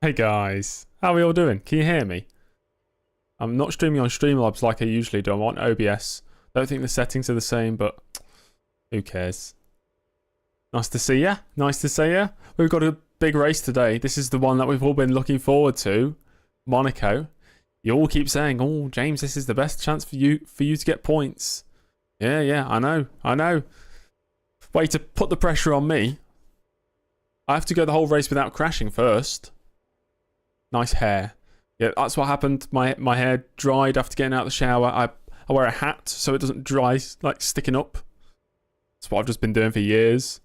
Hey guys, how are we all doing? Can you hear me? I'm not streaming on Streamlabs like I usually do. I'm on OBS. Don't think the settings are the same, but who cares? Nice to see ya. Nice to see ya. We've got a big race today. This is the one that we've all been looking forward to. Monaco. You all keep saying, "Oh, James, this is the best chance for you to get points." Yeah, I know. Way to put the pressure on me. I have to go the whole race without crashing first. Nice hair. Yeah, that's what happened. My hair dried after getting out of the shower. I wear a hat so it doesn't dry, like sticking up. That's what I've just been doing for years.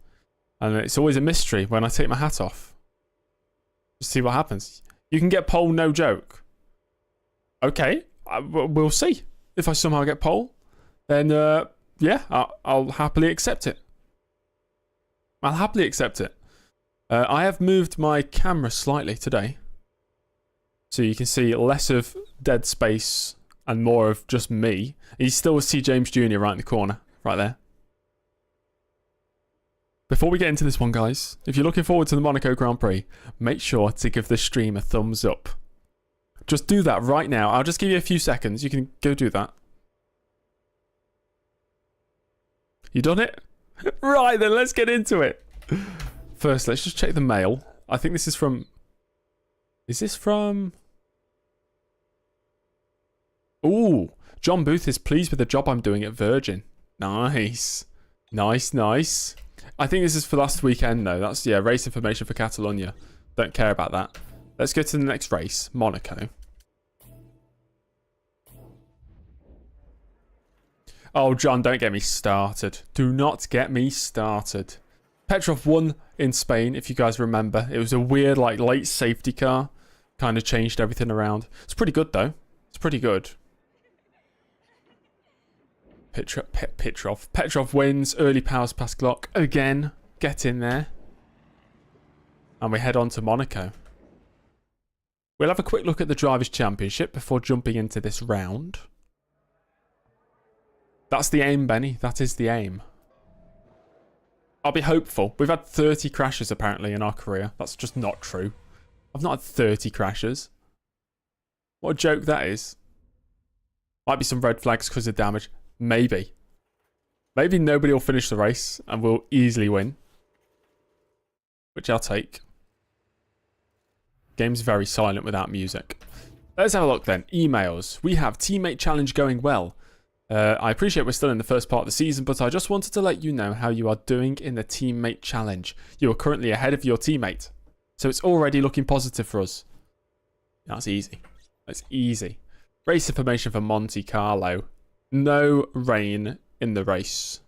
And it's always a mystery when I take my hat off. Just see what happens. You can get pole, no joke. Okay, we'll see. If I somehow get pole, then yeah, I'll happily accept it. I'll happily accept it. I have moved my camera slightly today. So you can see less of dead space and more of just me. You still see James Jr. right in the corner, right there. Before we get into this one, guys, if you're looking forward to the Monaco Grand Prix, make sure to give the stream a thumbs up. Just do that right now. I'll just give you a few seconds. You can go do that. You done it? Right, then let's get into it. First, let's just check the mail. I think this is from... Is this from... Ooh, John Booth is pleased with the job I'm doing at Virgin. Nice. Nice. I think this is for last weekend, though. That's, yeah, race information for Catalonia. Don't care about that. Let's go to the next race, Monaco. Oh, John, don't get me started. Do not get me started. Petrov won in Spain, if you guys remember. It was a weird, like, late safety car. Kind of changed everything around. It's pretty good, though. It's pretty good. Petrov wins. Early powers past clock. Again. Get in there. And we head on to Monaco. We'll have a quick look at the Drivers' Championship before jumping into this round. That's the aim, Benny. That is the aim. I'll be hopeful. We've had 30 crashes, apparently, in our career. That's just not true. I've not had 30 crashes. What a joke that is. Might be some red flags because of damage. Maybe. Maybe nobody will finish the race and we'll easily win. Which I'll take. Game's very silent without music. Let's have a look then. Emails. We have teammate challenge going well. I appreciate we're still in the first part of the season, but I just wanted to let you know how you are doing in the teammate challenge. You are currently ahead of your teammate. So it's already looking positive for us. That's easy. That's easy. Race information for Monte Carlo. No rain in the race.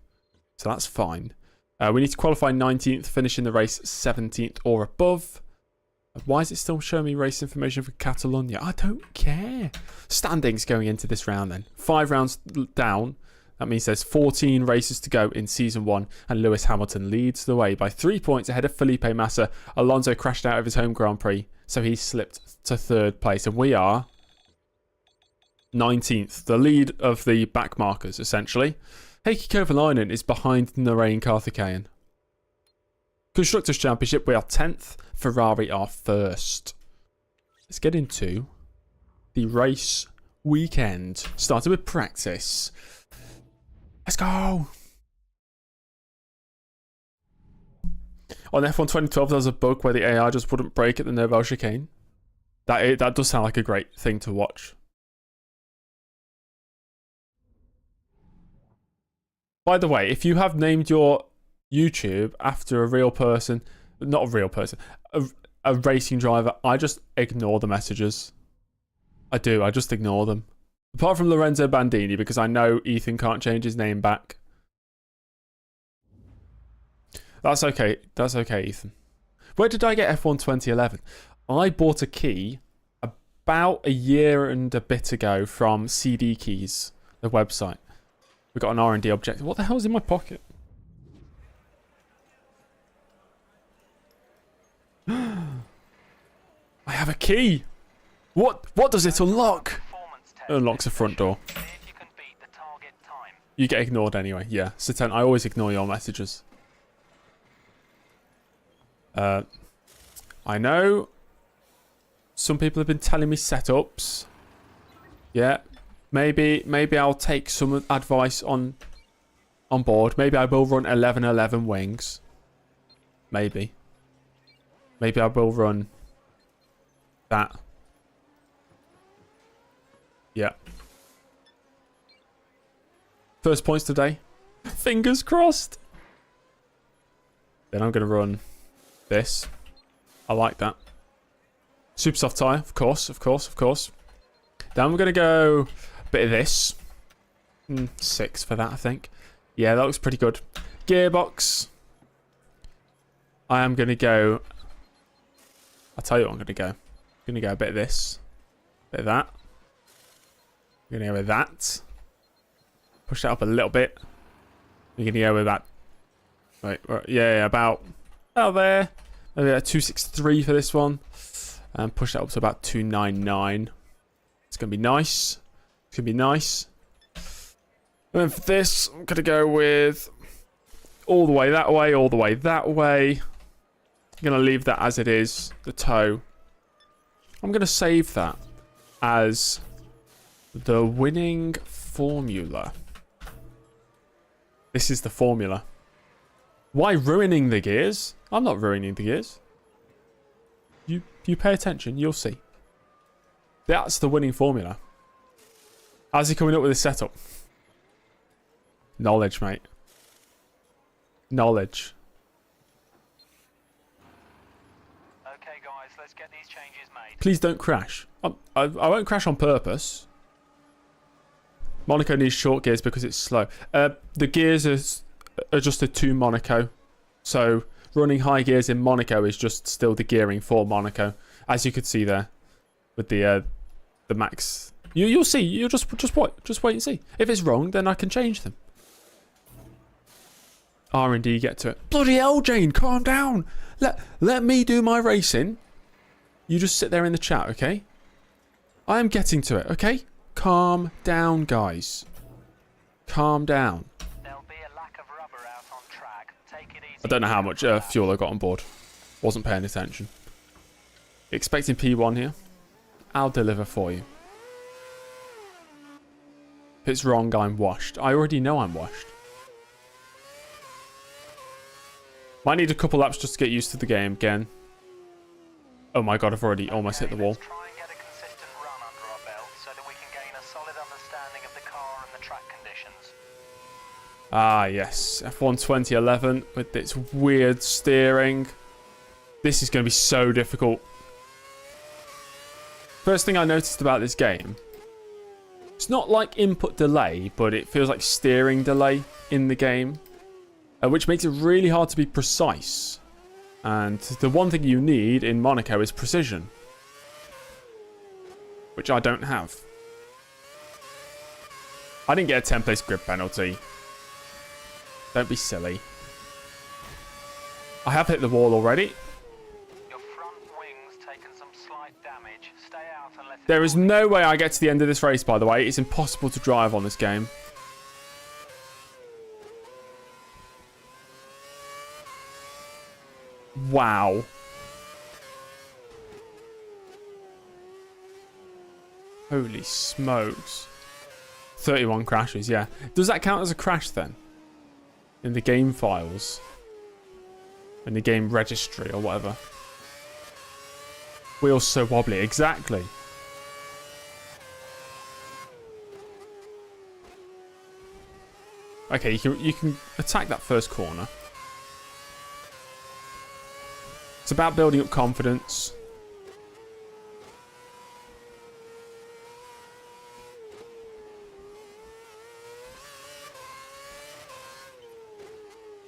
So that's fine. We need to qualify 19th, finish in the race 17th or above. Why is it still showing me race information for Catalonia? I don't care. Standings going into this round then. 5 rounds down. That means there's 14 races to go in Season 1. And Lewis Hamilton leads the way by 3 points ahead of Felipe Massa. Alonso crashed out of his home Grand Prix. So he slipped to 3rd place. And we are 19th. The lead of the back markers, essentially. Heikki Kovalainen is behind Narain Karthikeyan. Constructors' Championship, we are 10th. Ferrari are 1st. Let's get into the race weekend. Started with practice. Let's go. On F1 2012, there was a bug where the AI just wouldn't brake at the Nouvelle chicane. That does sound like a great thing to watch. By the way, if you have named your YouTube after a real person, not a real person, a racing driver, I just ignore the messages. I do, I just ignore them. Apart from Lorenzo Bandini, because I know Ethan can't change his name back. That's okay, Ethan. Where did I get F1 2011? I bought a key about a year and a bit ago from CD Keys, the website. We got an R&D objective. What the hell's in my pocket? I have a key. What does it unlock? It unlocks a front door. You get ignored anyway. Yeah, Satan, I always ignore your messages. I know Some people have been telling me setups. Yeah. Maybe I'll take some advice on board. Maybe I will run 11-11 wings. Maybe I will run that. Yeah. First points today. Fingers crossed. Then I'm going to run this. I like that. Super soft tyre, of course. Then we're going to go a bit of this. 6 for that, I think. Yeah, that looks pretty good. Gearbox. I am going to go... I'll tell you what I'm going to go. I'm going to go a bit of this. A bit of that. I'm going to go with that. Push that up a little bit. You're going to go with that. Right, yeah, about there. Maybe a 263 for this one. And push that up to about 299. It's going to be nice. It's going to be nice. And then for this, I'm going to go with all the way that way, all the way that way. I'm going to leave that as it is, the toe. I'm going to save that as the winning formula. This is the formula. Why ruining the gears? I'm not ruining the gears. You pay attention, you'll see. That's the winning formula. How's he coming up with his setup? Knowledge, mate. Knowledge. Okay, guys, let's get these changes made. Please don't crash. I won't crash on purpose. Monaco needs short gears because it's slow. The gears are adjusted to Monaco. So running high gears in Monaco is just still the gearing for Monaco. As you could see there with the max. You'll see. You'll just wait and see. If it's wrong, then I can change them. R&D, get to it. Bloody hell, Jane, calm down. Let me do my racing. You just sit there in the chat, okay? I am getting to it, okay? Calm down, guys. Calm down. There'll be a lack of rubber out on track. Take it easy. I don't know how much fuel I got on board. Wasn't paying attention. Expecting P1 here. I'll deliver for you. If it's wrong, I'm washed. I already know I'm washed. Might need a couple laps just to get used to the game again. Oh my god, I've already almost hit the wall. Let's try and get a consistent run under our belt so that we can gain a solid understanding of the car and the track conditions. Ah, yes. F1 2011 with its weird steering. This is going to be so difficult. First thing I noticed about this game, it's not like input delay, but it feels like steering delay in the game, which makes it really hard to be precise. And the one thing you need in Monaco is precision, which I don't have. I didn't get a 10-place grid penalty. Don't be silly. I have hit the wall already. Your front wing's taken some slight damage. Stay out and let it... There is no way I get to the end of this race, by the way. It's impossible to drive on this game. Wow. Holy smokes. 31 crashes, yeah. Does that count as a crash then? In the game files? In the game registry or whatever? Wheels so wobbly, exactly. Okay, you can attack that first corner. It's about building up confidence.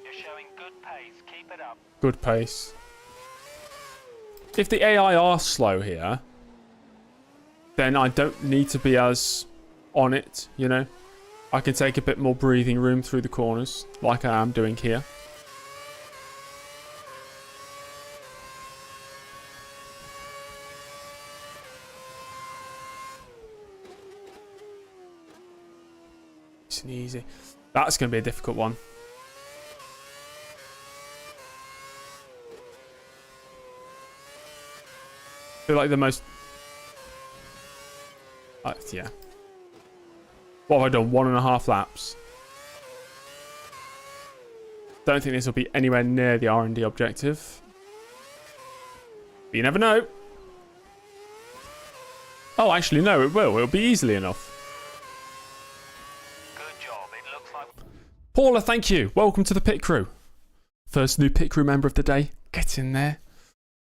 You're showing good pace. Keep it up. Good pace. If the AI are slow here, then I don't need to be as on it, you know? I can take a bit more breathing room through the corners, like I am doing here. Nice and easy. That's going to be a difficult one. I feel like the most Yeah. What have I done? 1.5 laps. Don't think this will be anywhere near the R&D objective. But you never know. Oh, actually, no, it will. It'll be easily enough. Good job. It looks like... Paula, thank you. Welcome to the pit crew. First new pit crew member of the day. Get in there.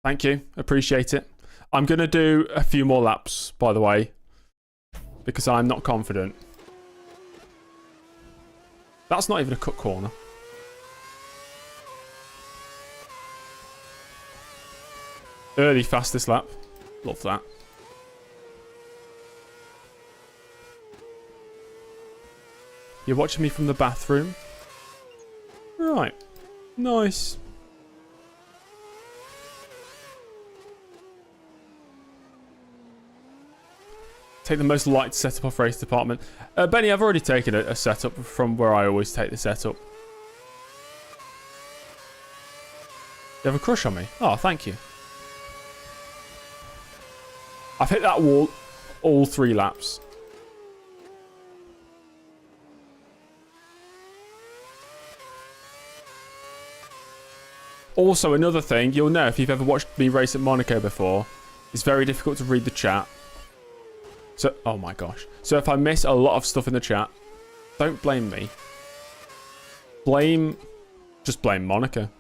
Thank you. Appreciate it. I'm going to do a few more laps, by the way, because I'm not confident. That's not even a cut corner. Early fastest lap. Love that. You're watching me from the bathroom? Right. Nice. Take the most light setup off race department. Benny, I've already taken a setup from where I always take the setup. You have a crush on me? Oh, thank you. I've hit that wall all 3 laps. Also, another thing, you'll know if you've ever watched me race at Monaco before, it's very difficult to read the chat. So, oh my gosh. So if I miss a lot of stuff in the chat, don't blame me. Just blame Monaco.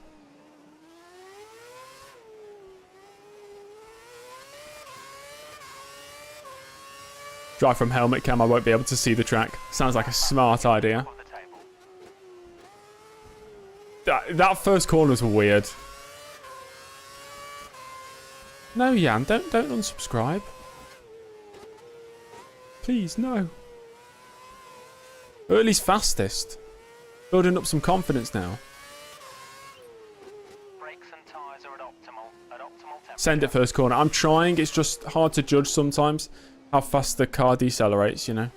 Drive from helmet cam, I won't be able to see the track. Sounds like a smart idea. That first corner's weird. No, Jan, don't unsubscribe. Please, no. Early's fastest. Building up some confidence now. Brakes and tyres are at optimal temperature. Send it first corner. I'm trying. It's just hard to judge sometimes how fast the car decelerates, you know.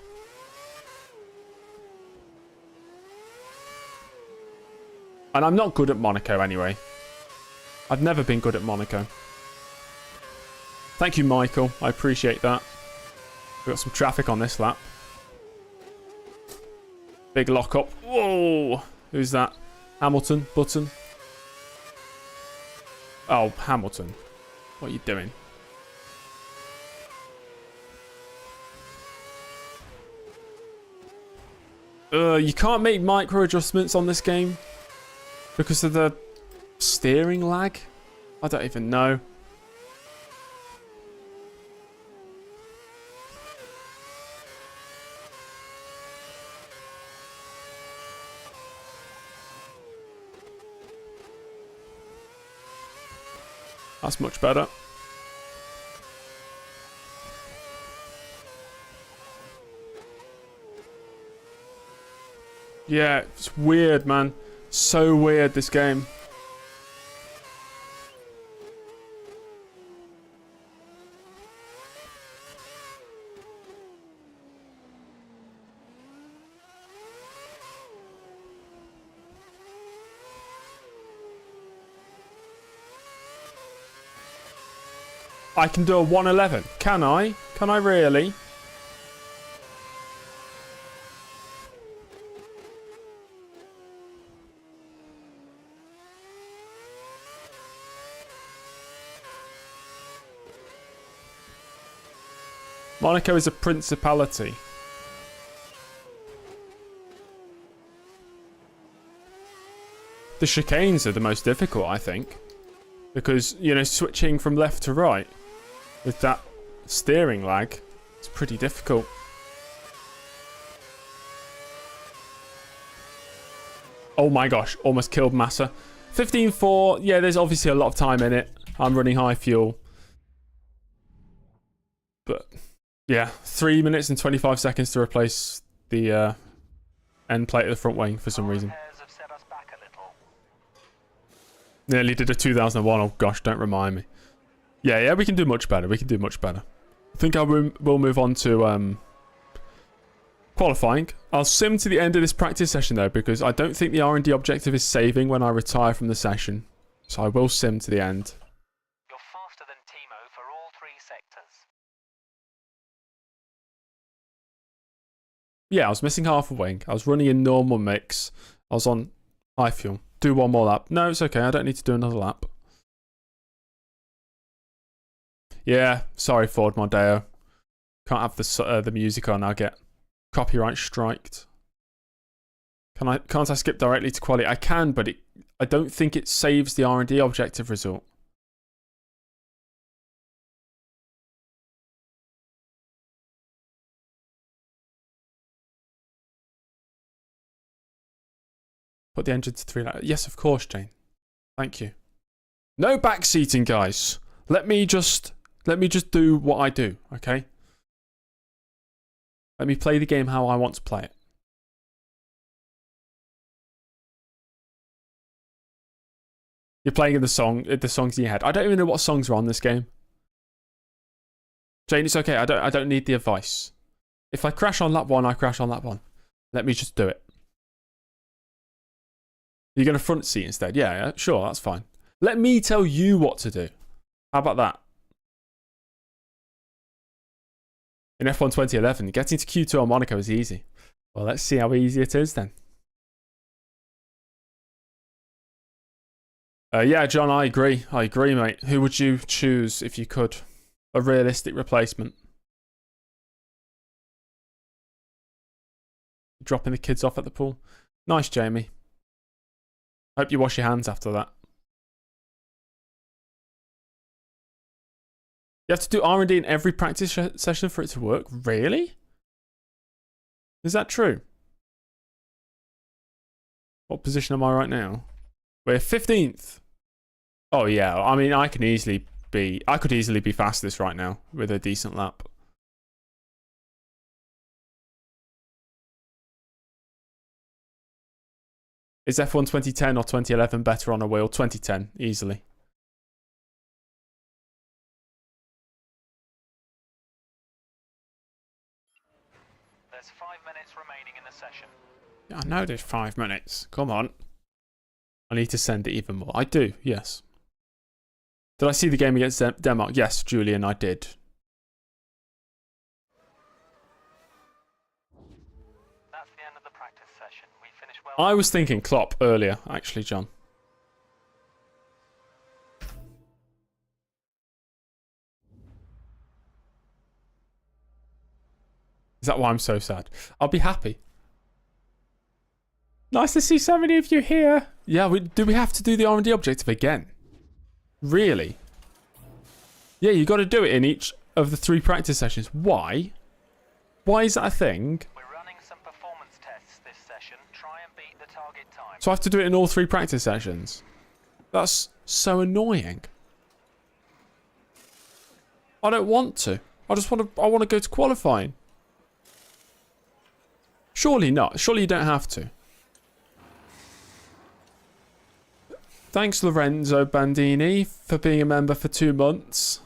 And I'm not good at Monaco anyway. I've never been good at Monaco. Thank you, Michael. I appreciate that. We've got some traffic on this lap. Big lock up. Whoa! Who's that? Hamilton? Button? Oh, Hamilton. What are you doing? You can't make micro adjustments on this game because of the steering lag. I don't even know. That's much better. Yeah, it's weird, man. So weird, this game. I can do a 111. Can I? Can I really? Monaco is a principality. The chicanes are the most difficult, I think. Because, you know, switching from left to right with that steering lag, it's pretty difficult. Oh my gosh, almost killed Massa. 15.4, yeah, there's obviously a lot of time in it. I'm running high fuel. But, yeah, 3 minutes and 25 seconds to replace the end plate of the front wing for some reason. Nearly did a 2001. Oh gosh, don't remind me. Yeah, we can do much better. We can do much better. I think I will move on to qualifying. I'll sim to the end of this practice session though, because I don't think the R&D objective is saving when I retire from the session. So I will sim to the end. Yeah, I was missing half a wing. I was running in normal mix. I was on high fuel. Do one more lap. No, it's okay. I don't need to do another lap. Yeah, sorry, Ford Mondeo. Can't have the music on. I'll get copyright striked. Can't I skip directly to quality? I can, but I don't think it saves the R&D objective result. Put the engine to 3. Yes, of course, Jane. Thank you. No backseating, guys. Let me just do what I do, okay? Let me play the game how I want to play it. You're playing in the songs in your head. I don't even know what songs are on this game. Jane, it's okay. I don't need the advice. If I crash on lap 1, I crash on lap 1. Let me just do it. You're going to front seat instead? Yeah, sure, that's fine. Let me tell you what to do. How about that? In F1 2011, getting to Q2 on Monaco is easy. Well, let's see how easy it is then. Yeah, John, I agree. I agree, mate. Who would you choose if you could? A realistic replacement. Dropping the kids off at the pool. Nice, Jamie. Hope you wash your hands after that. You have to do R&D in every practice session for it to work? Really? Is that true? What position am I right now? We're 15th. Oh yeah, I mean I could easily be fastest right now with a decent lap. Is F1 2010 or 2011 better on a wheel? 2010, easily. There's 5 minutes remaining in the session. I know there's 5 minutes. Come on. I need to send it even more. I do, yes. Did I see the game against Denmark? Yes, Julian, I did. That's the end of the practice session. We finished well. I was thinking Klopp earlier, actually, John. Is that why I'm so sad? I'll be happy. Nice to see so many of you here. Yeah, do we have to do the R&D objective again? Really? Yeah, you got to do it in each of the 3 practice sessions. Why? Why is that a thing? We're running some performance tests this session. Try and beat the target time. So I have to do it in all 3 practice sessions. That's so annoying. I don't want to. I want to go to qualifying. Surely not. Surely you don't have to. Thanks, Lorenzo Bandini, for being a member for 2 months.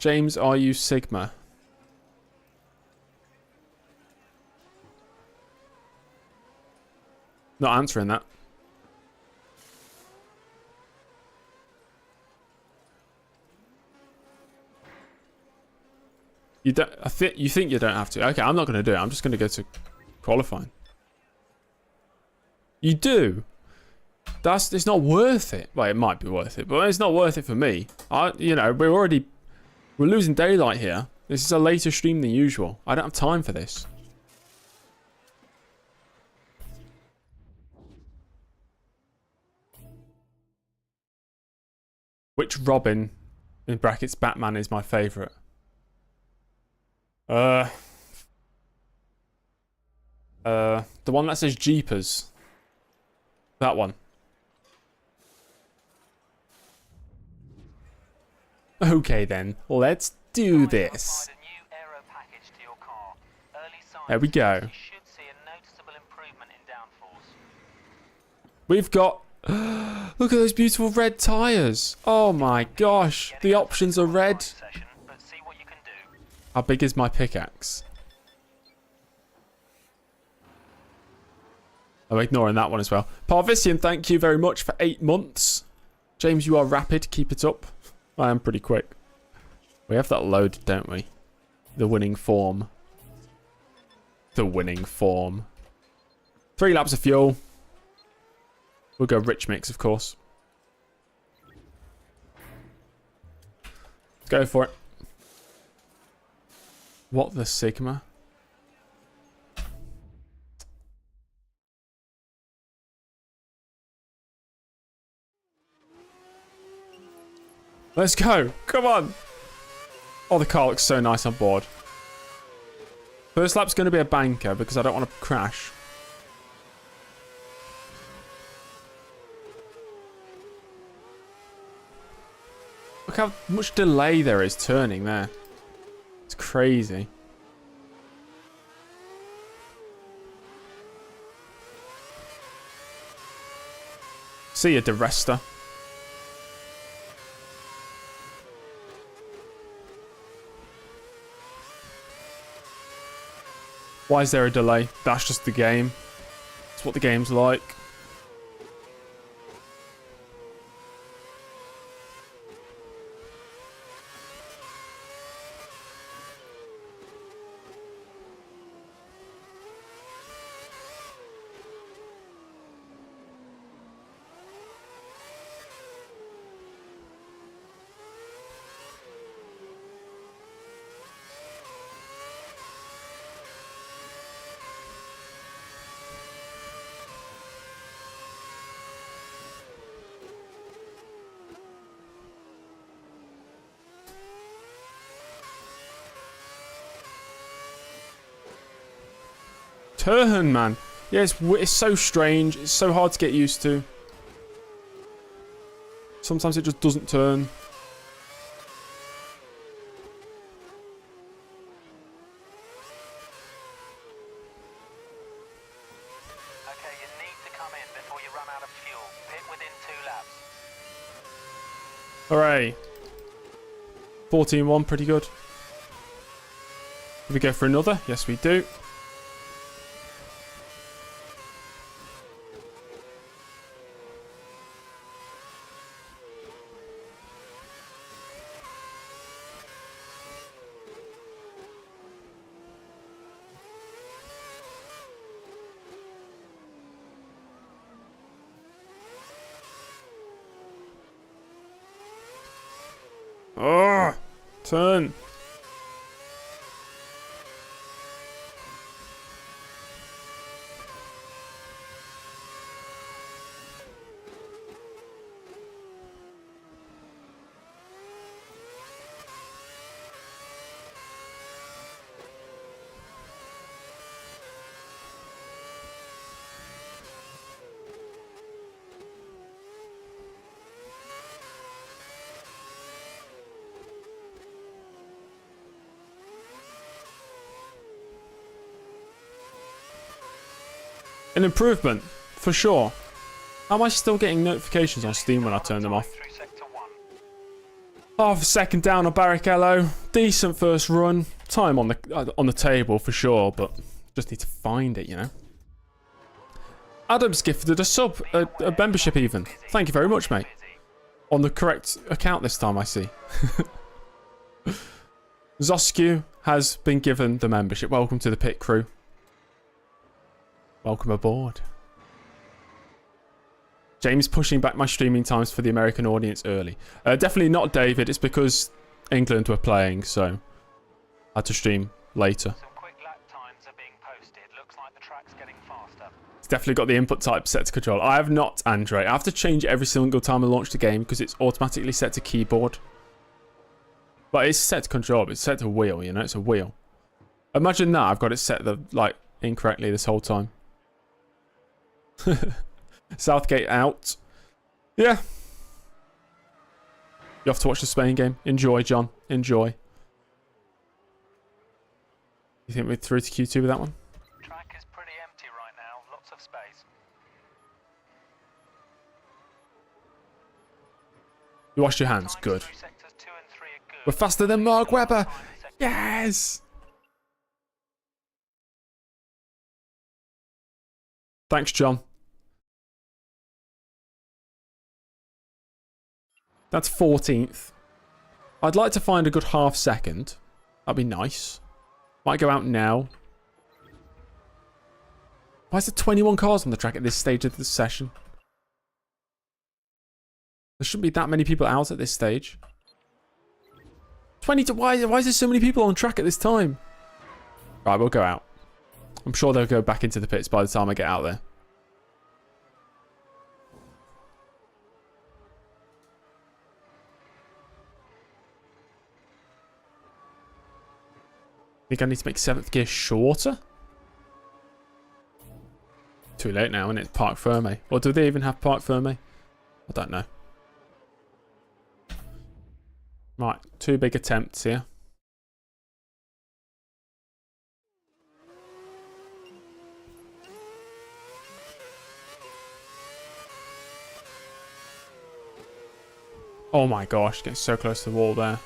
James, are you Sigma? Not answering that. You don't. You think you don't have to. Okay, I'm not going to do it. I'm just going to go to qualifying. You do. It's not worth it. Well, it might be worth it, but it's not worth it for me. We're losing daylight here. This is a later stream than usual. I don't have time for this. Which Robin, in brackets Batman, is my favourite? The one that says Jeepers. That one. Okay then, let's do this. There we go. We've got... Look at those beautiful red tyres. Oh my gosh. The options are red. How big is my pickaxe? I'm ignoring that one as well. Parvisian, thank you very much for 8 months. James, you are rapid. Keep it up. I am pretty quick. We have that loaded, don't we? The winning form. The winning form. 3 laps of fuel. We'll go rich mix, of course. Let's go for it. What the Sigma? Let's go. Come on. Oh, the car looks so nice on board. First lap's going to be a banker because I don't want to crash. Look how much delay there is turning there. It's crazy. See you, DeResta. Why is there a delay? That's just the game. It's what the game's like. Turn, man. Yeah, it's so strange. It's so hard to get used to. Sometimes it just doesn't turn. Okay, you need to come in before you run out of fuel. Pit within 2 laps. Hooray. 14-1, pretty good. Do we go for another? Yes, we do. Oh, turn. An improvement, for sure. How am I still getting notifications on Steam when I turn them off? Half a second down on Barrichello. Decent first run. Time on the table for sure, but just need to find it, you know. Adam's gifted a sub, a membership even. Thank you very much, mate. On the correct account this time, I see. Zoskew has been given the membership. Welcome to the pit crew. Welcome aboard. James pushing back my streaming times for the American audience early. Definitely not David. It's because England were playing, so I had to stream later. Some quick lap times are being posted. Looks like the track's getting faster. It's definitely got the input type set to control. I have not, Andre. I have to change it every single time I launch the game because it's automatically set to keyboard. But it's set to control. It's set to wheel, you know? It's a wheel. Imagine that. I've got it set like incorrectly this whole time. Southgate out. Yeah. You have to watch the Spain game. Enjoy, John. Enjoy. You think we're through to Q2 with that one? Track is pretty empty right now. Lots of space. You washed your hands. Good. Through sectors 2 and 3 are good. We're faster than Mark Webber. Yes. Thanks, John. That's 14th. I'd like to find a good half second. That'd be nice. Might go out now. Why is there 21 cars on the track at this stage of the session? There shouldn't be that many people out at this stage. 20 to... Why is there so many people on track at this time? Right, we'll go out. I'm sure they'll go back into the pits by the time I get out there. Think I need to make 7th gear shorter? Too late now, and it's Parc Ferme. Or do they even have Parc Ferme? I don't know. Right, 2 big attempts here. Oh my gosh, getting so close to the wall there.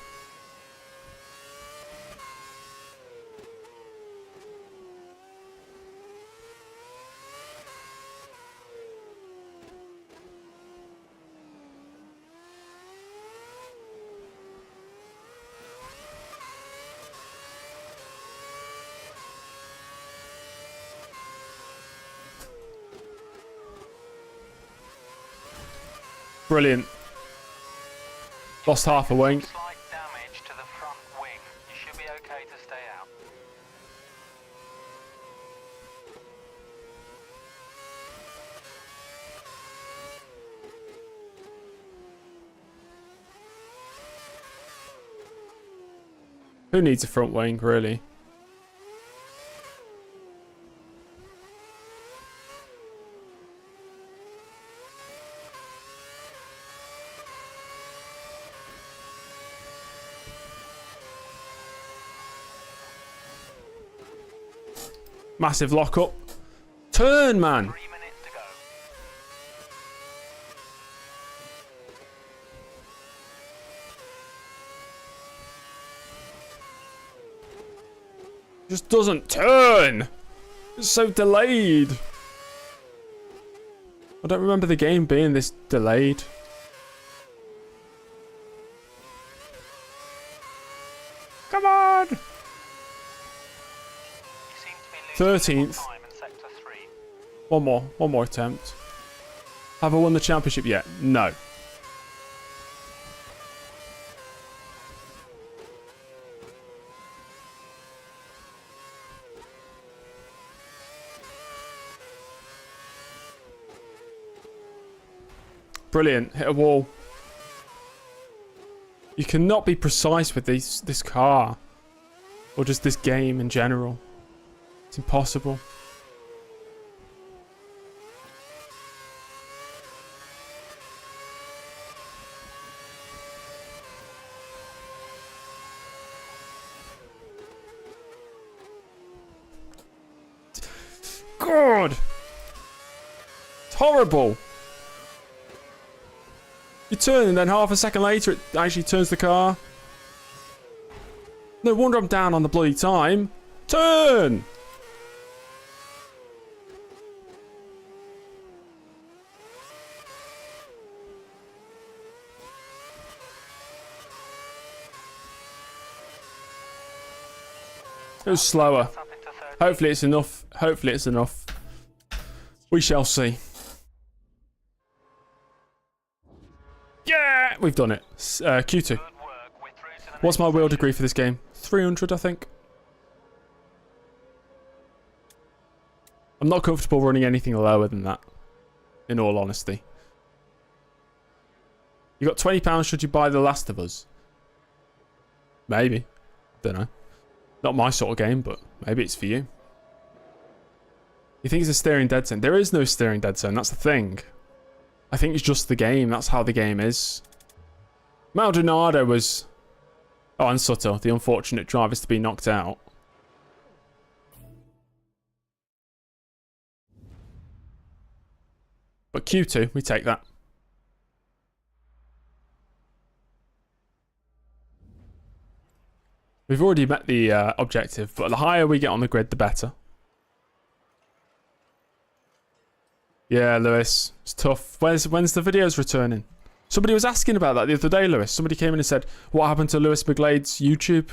Brilliant. Lost half a wing. Slight damage to the front wing. You should be okay to stay out. Who needs a front wing, really? Massive lockup. Turn, man. 3 minutes to go. Just doesn't turn. It's so delayed. I don't remember the game being this delayed. Come on. 13th. One more attempt. Have I won the championship yet? No. Brilliant. Hit a wall. You cannot be precise with this car. Or just this game in general. It's impossible. God! It's horrible. You turn and then half a second later it actually turns the car. No wonder I'm down on the bloody time. Turn! It was slower. Hopefully it's enough. Hopefully it's enough. We shall see. Yeah! We've done it. Q2. What's my wheel degree for this game? 300, I think. I'm not comfortable running anything lower than that. In all honesty. You got £20, should you buy The Last of Us? Maybe. Don't know. Not my sort of game, but maybe it's for you. You think it's a steering dead zone? There is no steering dead zone, that's the thing. I think it's just the game, that's how the game is. Maldonado was... Oh, and Sutter, the unfortunate drivers to be knocked out. But Q2, we take that. We've already met the objective, but the higher we get on the grid, the better. Yeah, Lewis, it's tough. When's the videos returning? Somebody was asking about that the other day, Lewis. Somebody came in and said, what happened to Lewis McGlade's YouTube?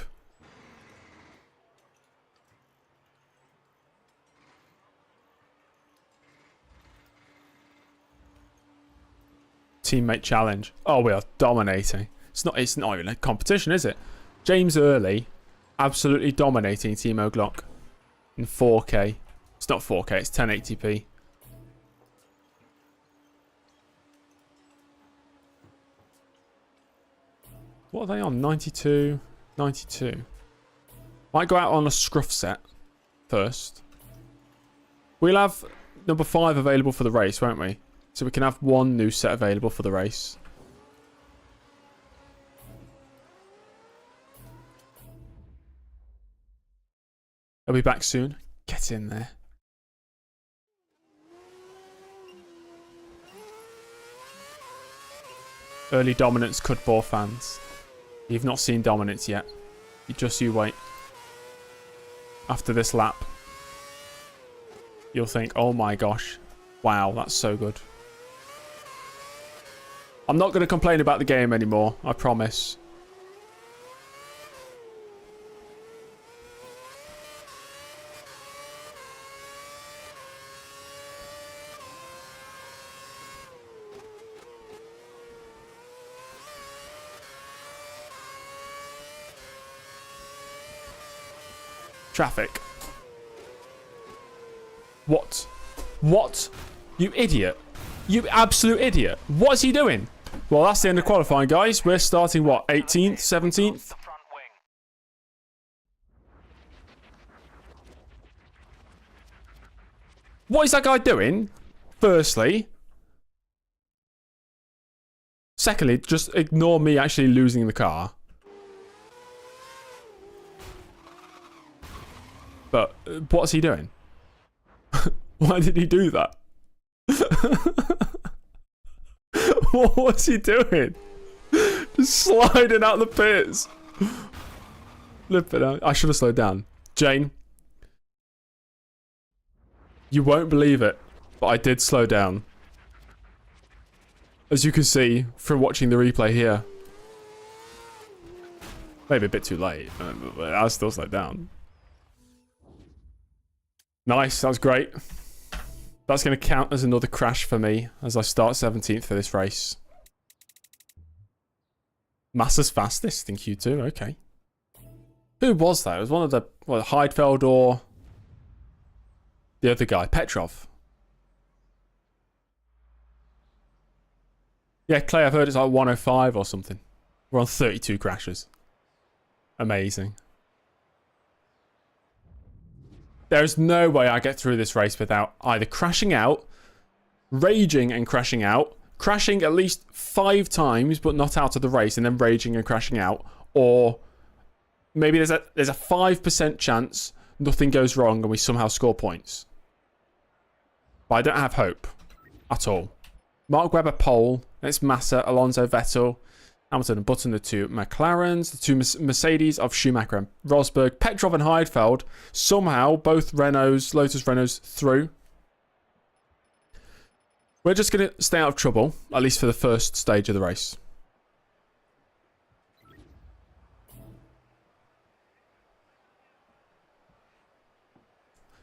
Teammate challenge. Oh, we are dominating. It's not even a competition, is it? James Early, absolutely dominating Timo Glock in 4K. It's not 4K, it's 1080p. What are they on? 92, 92. Might go out on a scruff set first. We'll have number 5 available for the race, won't we? So we can have one new set available for the race. I'll be back soon. Get in there. Early dominance could bore fans. You've not seen dominance yet. You wait. After this lap, you'll think, oh my gosh, wow, that's so good. I'm not going to complain about the game anymore, I promise. Traffic. What? What? You idiot. You absolute idiot. What is he doing? Well, that's the end of qualifying, guys. We're starting, what, 18th, 17th? What is that guy doing? Firstly. Secondly, just ignore me actually losing the car. But what's he doing? Why did he do that? What was he doing? Just sliding out the pits. Flip it out. I should have slowed down. Jane. You won't believe it, but I did slow down. As you can see from watching the replay here. Maybe a bit too late, but I still slowed down. Nice, that was great. That's going to count as another crash for me as I start 17th for this race. Massa's fastest in Q2, okay. Who was that? It was one of the, what, Heidfeld or the other guy, Petrov. Yeah, Clay, I've heard it's like 105 or something. We're on 32 crashes. Amazing. There's no way I get through this race without either crashing out, raging and crashing out, crashing at least 5 times but not out of the race, and then raging and crashing out, or maybe there's a 5% chance nothing goes wrong and we somehow score points. But I don't have hope at all. Mark Webber pole. It's Massa, Alonso, Vettel, Hamilton and Button, the 2 McLarens, the 2 Mercedes of Schumacher and Rosberg, Petrov and Heidfeld, somehow both Renaults, Lotus Renaults through. We're just going to stay out of trouble, at least for the first stage of the race.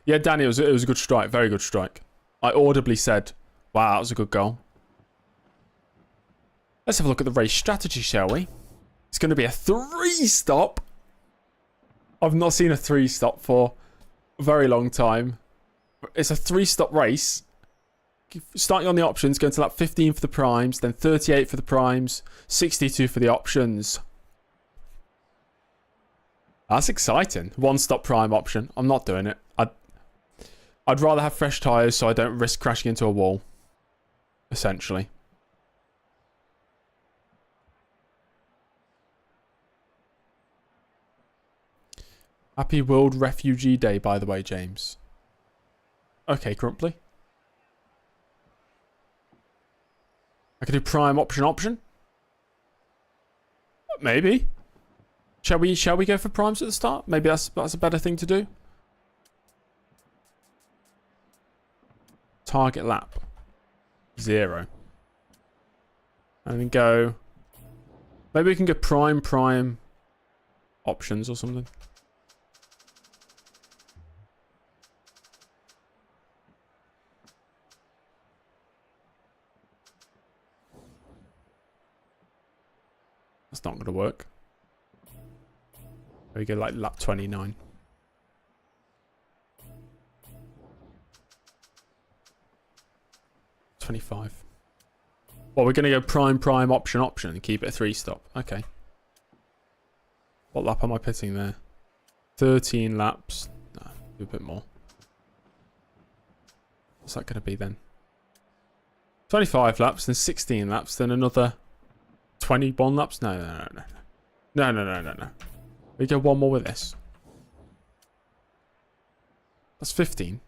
Yeah, Danny, it was a good strike, very good strike. I audibly said, wow, that was a good goal. Let's have a look at the race strategy, shall we? It's going to be a 3-stop. I've not seen a 3-stop for a very long time. It's a 3-stop race. Starting on the options, going to lap 15 for the primes, then 38 for the primes, 62 for the options. That's exciting. 1-stop prime option. I'm not doing it. I'd rather have fresh tyres so I don't risk crashing into a wall. Essentially. Happy World Refugee Day, by the way, James. Okay, Crumply. I can do prime option. Maybe. Shall we go for primes at the start? Maybe that's a better thing to do. Target lap 0. And then go. Maybe we can go prime options or something. That's not going to work. We go like lap 29. $25. Well, we're going to go prime, option, and keep it a 3-stop. Okay. What lap am I pitting there? 13 laps. No, do a bit more. What's that going to be then? 25 laps, then 16 laps, then another 21 laps? No. No. We go one more with this. That's 15.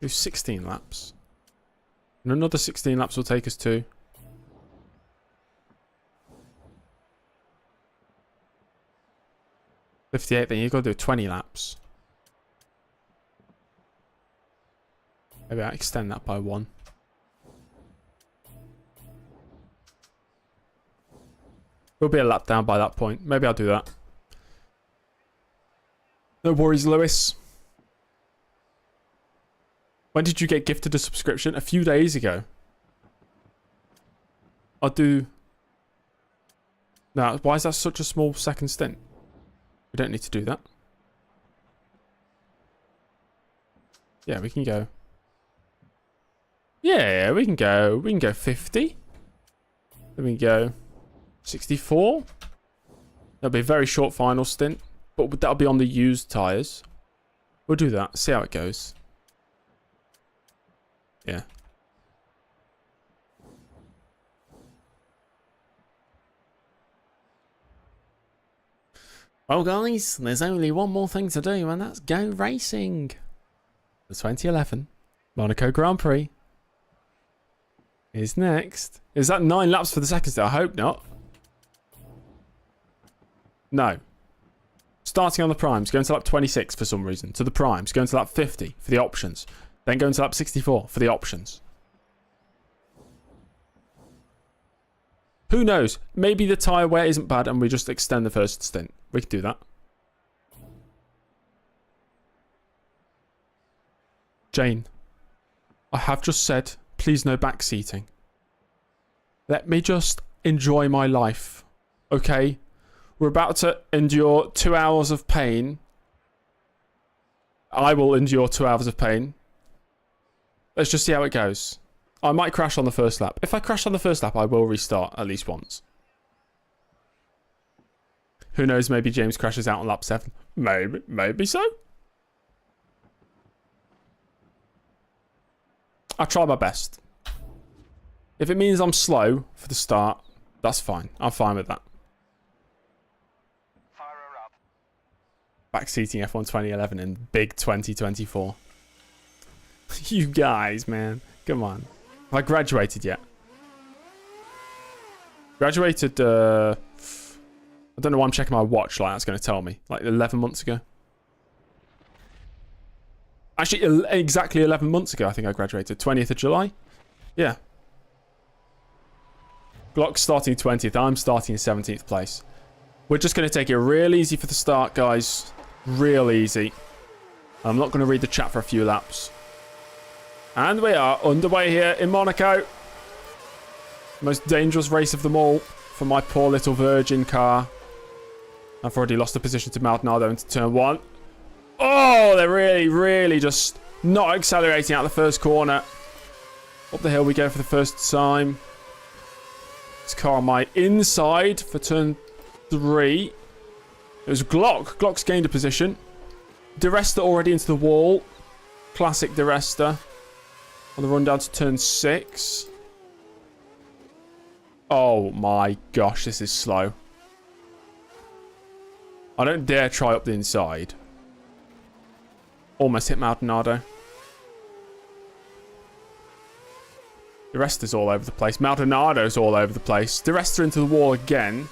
Do 16 laps. And another 16 laps will take us to... $58, then you've got to do 20 laps. Maybe I'll extend that by 1. We'll be a lap down by that point. Maybe I'll do that. No worries, Lewis. When did you get gifted a subscription? A few days ago. I'll do... No, why is that such a small second stint? We don't need to do that. Yeah, we can go. Yeah, we can go. We can go 50. Then we can go 64. That'll be a very short final stint, but that'll be on the used tyres. We'll do that. See how it goes. Yeah. Well, guys, there's only one more thing to do, and that's go racing. The 2011 Monaco Grand Prix is next. Is that 9 laps for the second stint? I hope not. No. Starting on the primes, going to lap 26 for some reason. To the primes, going to lap 50 for the options. Then going to lap 64 for the options. Who knows? Maybe the tyre wear isn't bad and we just extend the first stint. We could do that. Jane, I have just said, please no back seating. Let me just enjoy my life. Okay? We're about to endure 2 hours of pain. I will endure 2 hours of pain. Let's just see how it goes. I might crash on the first lap. If I crash on the first lap, I will restart at least once. Who knows, maybe James crashes out on lap 7. Maybe so. I'll try my best. If it means I'm slow for the start, that's fine. I'm fine with that. Fire her up. Backseating F1 2011 in big 2024. You guys, man. Come on. Have I graduated yet? Graduated, I don't know why I'm checking my watch like that's going to tell me. Like 11 months ago. Actually, exactly 11 months ago I think I graduated. 20th of July? Yeah. Glock's starting 20th. I'm starting in 17th place. We're just going to take it real easy for the start, guys. Real easy. I'm not going to read the chat for a few laps. And we are underway here in Monaco. Most dangerous race of them all for my poor little Virgin car. I've already lost the position to Maldonado into turn 1. Oh, they're really just not accelerating out the first corner. Up the hill we go for the first time. This car on my inside for turn 3. It was Glock. Glock's gained a position. Di Resta already into the wall. Classic Di Resta. On the run down to turn 6. Oh my gosh, this is slow. I don't dare try up the inside. Almost hit Maldonado. Di Resta's all over the place. Maldonado's all over the place. Di Resta into the wall again.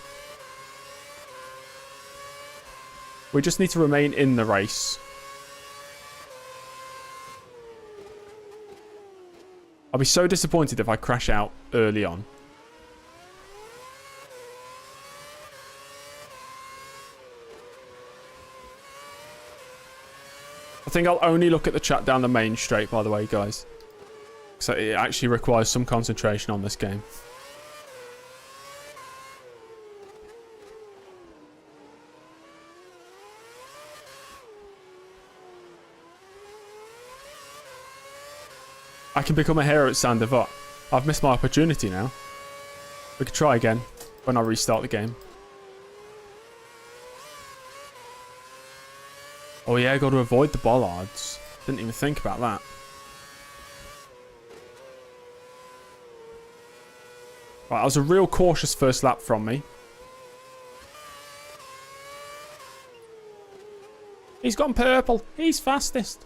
We just need to remain in the race. I'll be so disappointed if I crash out early on. I think I'll only look at the chat down the main straight, by the way, guys. So it actually requires some concentration on this game. I can become a hero at Saint Devote. I've missed my opportunity now. We could try again when I restart the game. Oh yeah, got to avoid the bollards. Didn't even think about that. Right, that was a real cautious first lap from me. He's gone purple. He's fastest.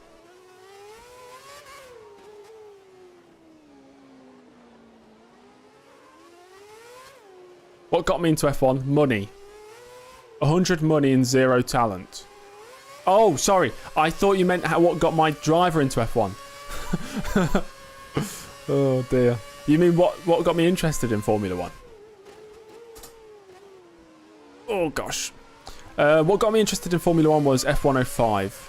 What got me into F1? Money. 100 money and 0 talent. Oh, sorry. I thought you meant what got my driver into F1. Oh, dear. You mean what got me interested in Formula 1? Oh, gosh. What got me interested in Formula 1 was F105.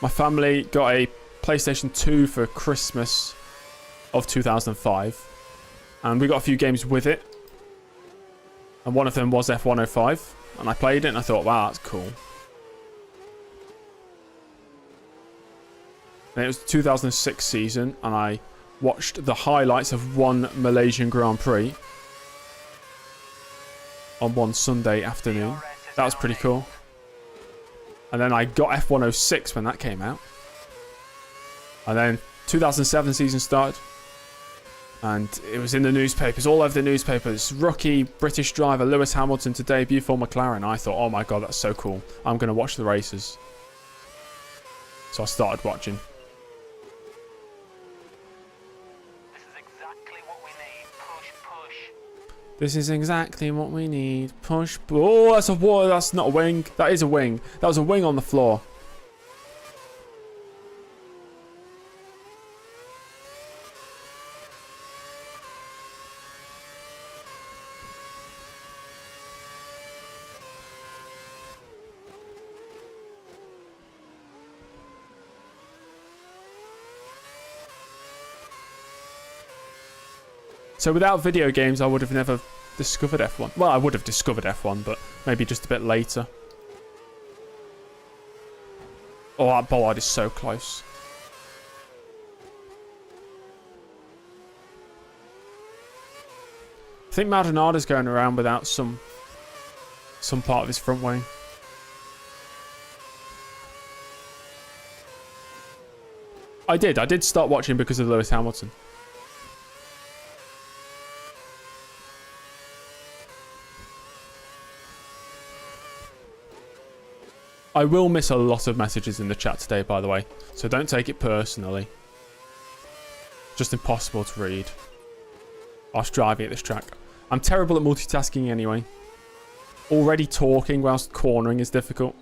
My family got a PlayStation 2 for Christmas of 2005. And we got a few games with it. And one of them was F105. And I played it and I thought, wow, that's cool. And it was the 2006 season. And I watched the highlights of one Malaysian Grand Prix on one Sunday afternoon. That was pretty cool. And then I got F106 when that came out. And then 2007 season started. And it was in the newspapers, all over the newspapers. Rookie British driver Lewis Hamilton to debut for McLaren. I thought, oh my god, that's so cool. I'm going to watch the races. So I started watching. This is exactly what we need. Push. Oh, that's a wall. That's not a wing. That is a wing. That was a wing on the floor. So without video games, I would have never discovered F1. Well, I would have discovered F1, but maybe just a bit later. Oh, that bollard is so close. I think Maldonado's going around without some part of his front wing. I did start watching because of Lewis Hamilton. I will miss a lot of messages in the chat today, by the way, so don't take it personally. Just impossible to read whilst driving at this track. I'm terrible at multitasking anyway. Already talking whilst cornering is difficult.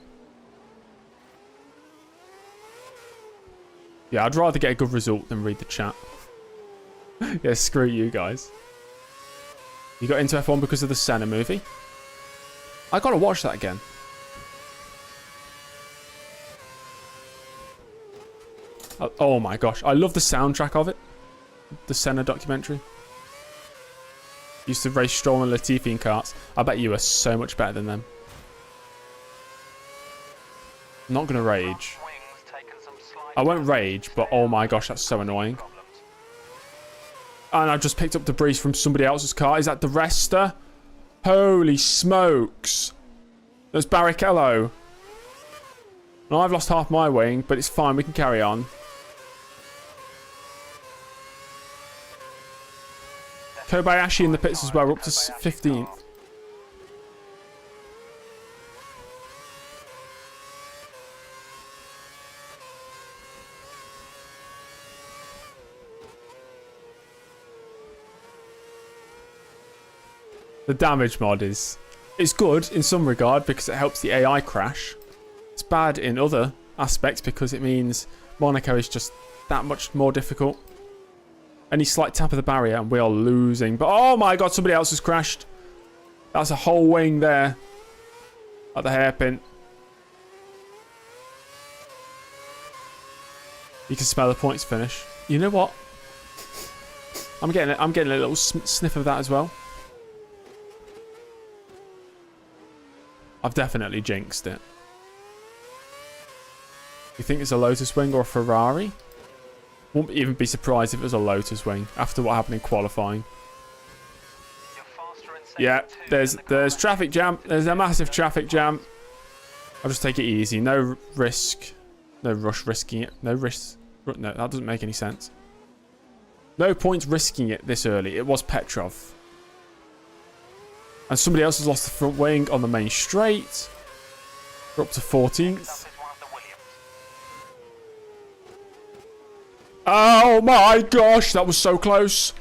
Yeah, I'd rather get a good result than read the chat. Yeah, screw you guys. You got into F1 because of the Senna movie? I gotta watch that again. Oh my gosh, I love the soundtrack of it. The Senna documentary. Used to race Stroll and Latifi in karts. I bet you are so much better than them. I'm not going to rage. I won't rage, but oh my gosh, that's so annoying. And I just picked up debris from somebody else's car. Is that the Resta? Holy smokes. There's Barrichello. Well, I've lost half my wing, but it's fine. We can carry on. Kobayashi in the pits as well. We're up to 15th. The damage mod is good in some regard because it helps the AI crash. It's bad in other aspects because it means Monaco is just that much more difficult. Any slight tap of the barrier and we are losing. But oh my god, somebody else has crashed. That's a whole wing there at the hairpin. You can smell the points finish. You know what? I'm getting a little sniff of that as well. I've definitely jinxed it. You think it's a Lotus wing or a Ferrari? Wouldn't even be surprised if it was a Lotus wing after what happened in qualifying. You're faster in sector Yeah, 2 than the there's car traffic jam. There's a massive traffic jam. I'll just take it easy. No risk. No rush risking it. No risk. No, that doesn't make any sense. No point risking it this early. It was Petrov. And somebody else has lost the front wing on the main straight. We're up to 14th. Next up is one of the Williams. Oh my gosh, that was so close.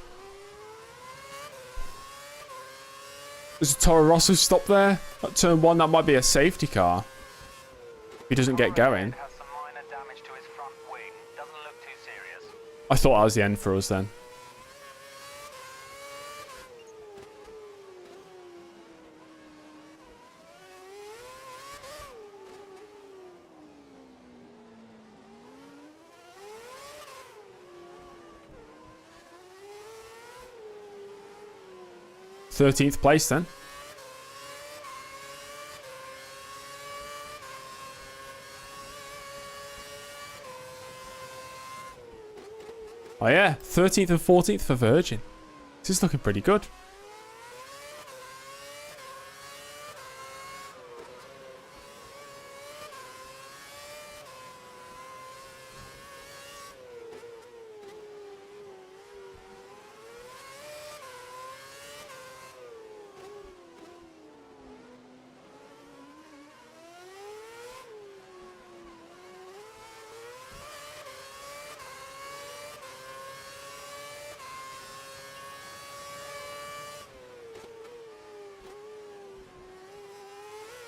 There's a Toro Rosso stop there. At turn 1, that might be a safety car. If he doesn't get going. Has some minor damage to his front wing. Doesn't look too serious. I thought that was the end for us then. Thirteenth place then. Oh yeah, 13th and 14th for Virgin. This is looking pretty good.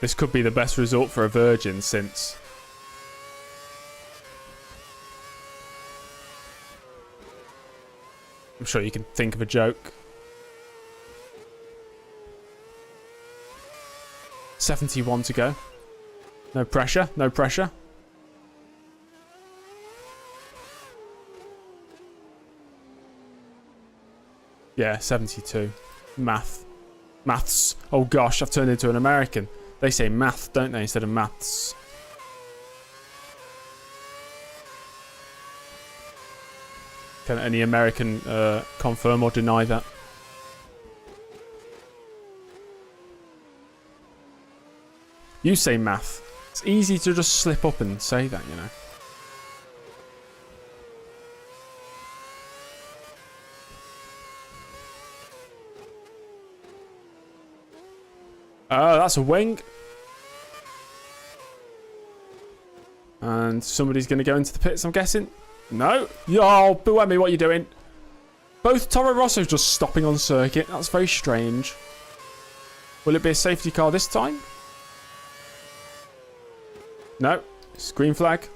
This could be the best result for a Virgin since... I'm sure you can think of a joke. 71 to go. No pressure, no pressure. Yeah, 72. Maths. Oh gosh, I've turned into an American. They say math, don't they, instead of maths. Can any American confirm or deny that? You say math. It's easy to just slip up and say that, you know. Oh, that's a wing. And somebody's going to go into the pits, I'm guessing. No. Yo, beware me, what are you doing? Both Toro Rossos just stopping on circuit. That's very strange. Will it be a safety car this time? No. It's green flag.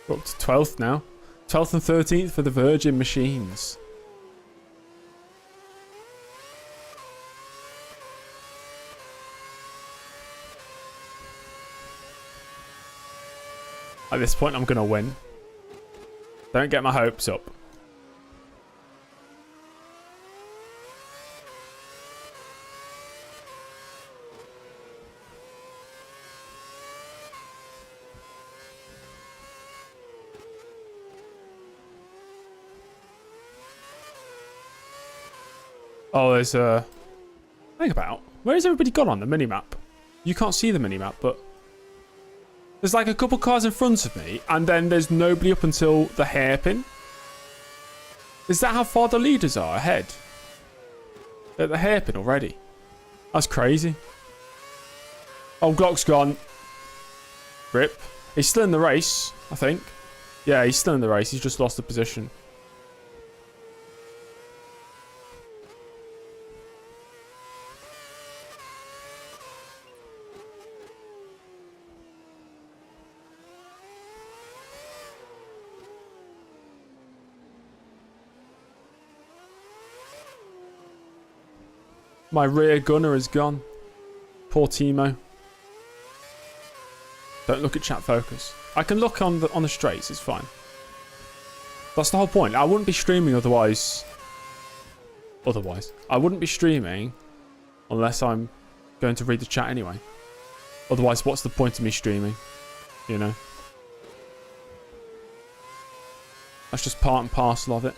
We're up to 12th now. 12th and 13th for the Virgin machines. At this point, I'm going to win. Don't get my hopes up. Oh, there's a... Think about. Where has everybody gone on the minimap? You can't see the minimap, but... There's like a couple cars in front of me, and then there's nobody up until the hairpin. Is that how far the leaders are ahead? At the hairpin already? That's crazy. Oh, Glock's gone. Rip. He's still in the race, I think. Yeah, he's still in the race. He's just lost the position. My rear gunner is gone. Poor Timo. Don't look at chat focus. I can look on the straights, it's fine. That's the whole point. I wouldn't be streaming otherwise. I wouldn't be streaming unless I'm going to read the chat anyway. Otherwise, what's the point of me streaming? You know? That's just part and parcel of it.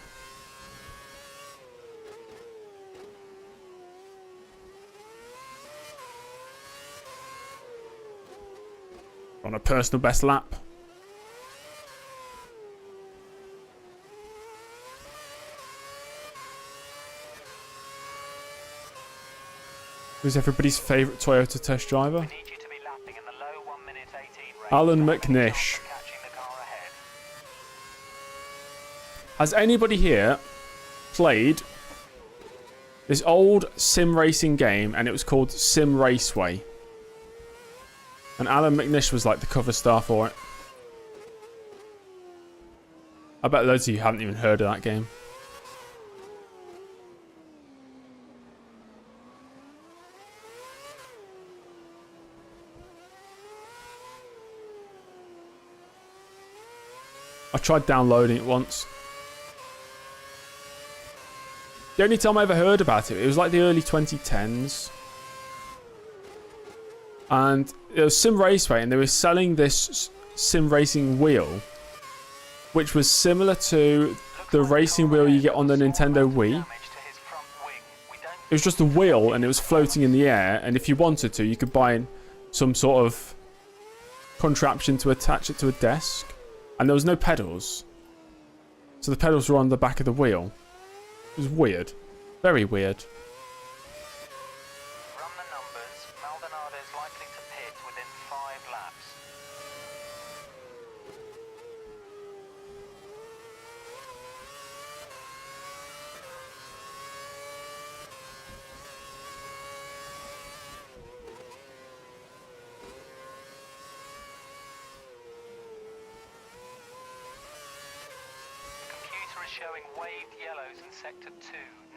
On a personal best lap. Who's everybody's favourite Toyota test driver? We need you to be lapping in the low 1 minute 18 range. Alan McNish. Catching the car ahead. Has anybody here played this old sim racing game, and it was called Sim Raceway? And Alan McNish was like the cover star for it. I bet loads of you haven't even heard of that game. I tried downloading it once. The only time I ever heard about it, it was like the early 2010s. And it was Sim Raceway, and they were selling this sim racing wheel, which was similar to the racing wheel you get on the Nintendo Wii. It was just a wheel, and it was floating in the air, and if you wanted to, you could buy some sort of contraption to attach it to a desk. And there was no pedals. So the pedals were on the back of the wheel. It was weird. Very weird. Run the numbers. Maldonado is likely to pit within 5 laps. Computer is showing waved yellows in sector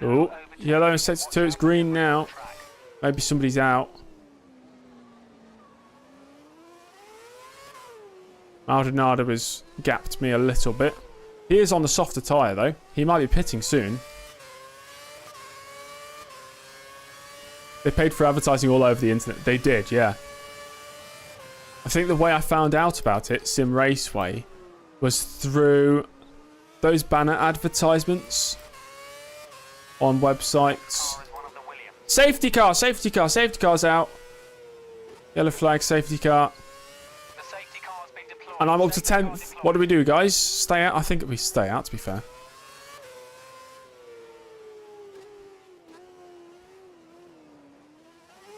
2. Now Oh, over to yellow in sector 2. It's green now. track. Maybe somebody's out. Maldonado has gapped me a little bit. He is on the softer tyre though. He might be pitting soon. They paid for advertising all over the internet. They did, yeah. I think the way I found out about it, Sim Raceway, was through those banner advertisements on websites. Car is one of the Williams. Safety car, safety car, safety car's out. Yellow flag, safety car. The safety car has been deployed. And I'm up to Safety car 10th. deployed. What do we do, guys? Stay out? I think we stay out, to be fair.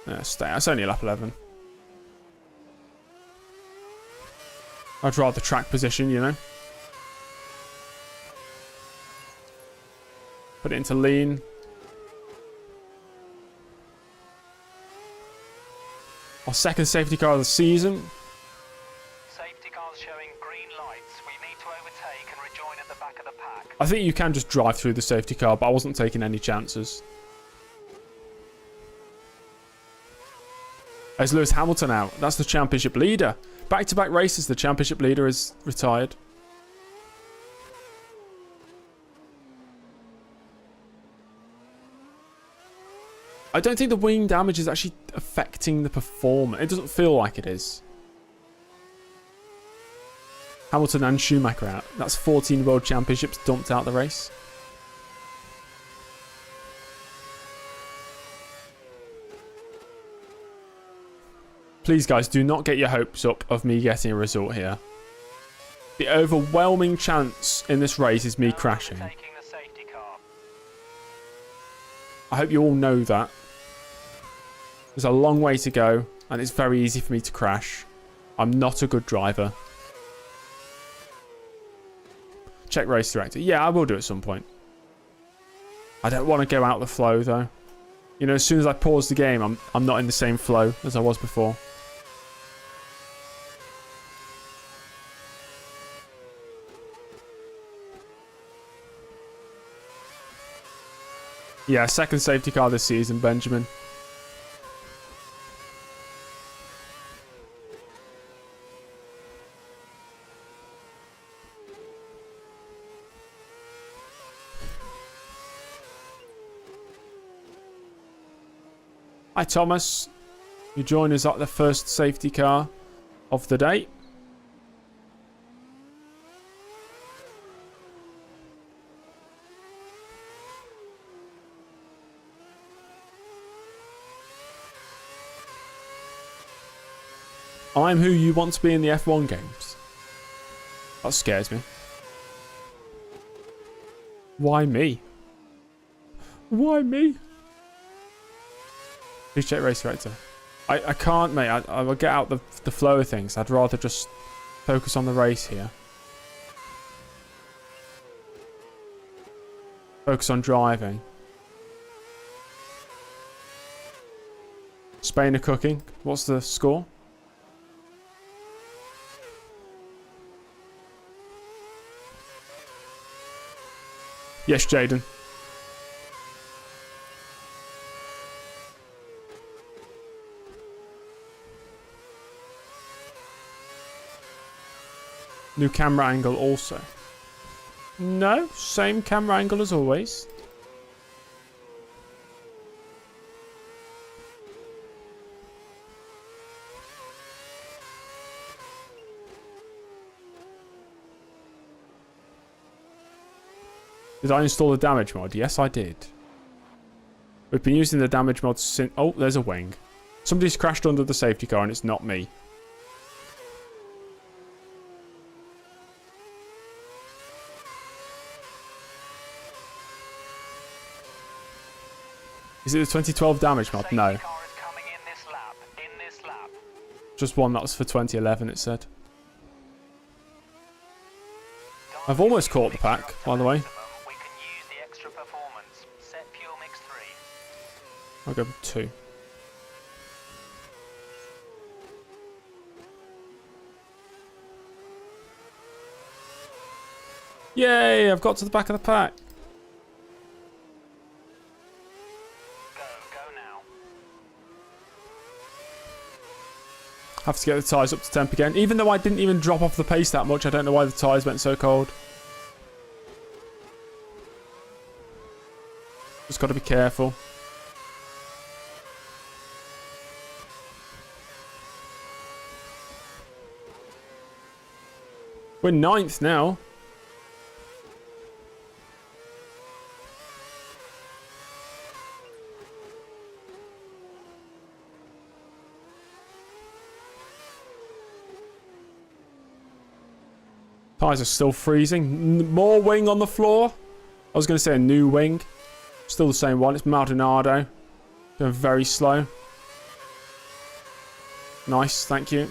Yeah, stay out. It's only lap 11. I'd rather track position, you know. Put it into lean. Our second safety car of the season. Safety cars showing green lights. We need to overtake and rejoin at the back of the pack. I think you can just drive through the safety car, but I wasn't taking any chances. Is Lewis Hamilton out? That's the championship leader. Back-to-back races, the championship leader is retired. I don't think the wing damage is actually affecting the performance. It doesn't feel like it is. Hamilton and Schumacher out. That's 14 world championships dumped out the race. Please, guys, do not get your hopes up of me getting a result here. The overwhelming chance in this race is me Now crashing. overtaking the safety car. I hope you all know that. There's a long way to go, and it's very easy for me to crash. I'm not a good driver. Check race director. Yeah, I will do at some point. I don't want to go out the flow, though. You know, as soon as I pause the game, I'm not in the same flow as I was before. Yeah, second safety car this season, Benjamin. Hi, Thomas. You join us at the first safety car of the day. I'm who you want to be in the F1 games. That scares me. Why me? Why me? Please check race director. I can't, mate. I will get out the flow of things. I'd rather just focus on the race here. Focus on driving. Spain are cooking. What's the score? Yes, Jaden. New camera angle also. No, same camera angle as always. Did I install the damage mod? Yes, I did. We've been using the damage mod since... Oh, there's a wing. Somebody's crashed under the safety car and it's not me. Is it the 2012 damage mod? No. Just one that was for 2011, it said. I've almost caught the pack, by the way. I'll go with 2. Yay, I've got to the back of the pack. Have to get the tyres up to temp again. Even though I didn't even drop off the pace that much, I don't know why the tyres went so cold. Just got to be careful. We're 9th now. Tyres are still freezing. More wing on the floor. I was going to say a new wing. Still the same one. It's Maldonado. Going very slow. Nice, thank you.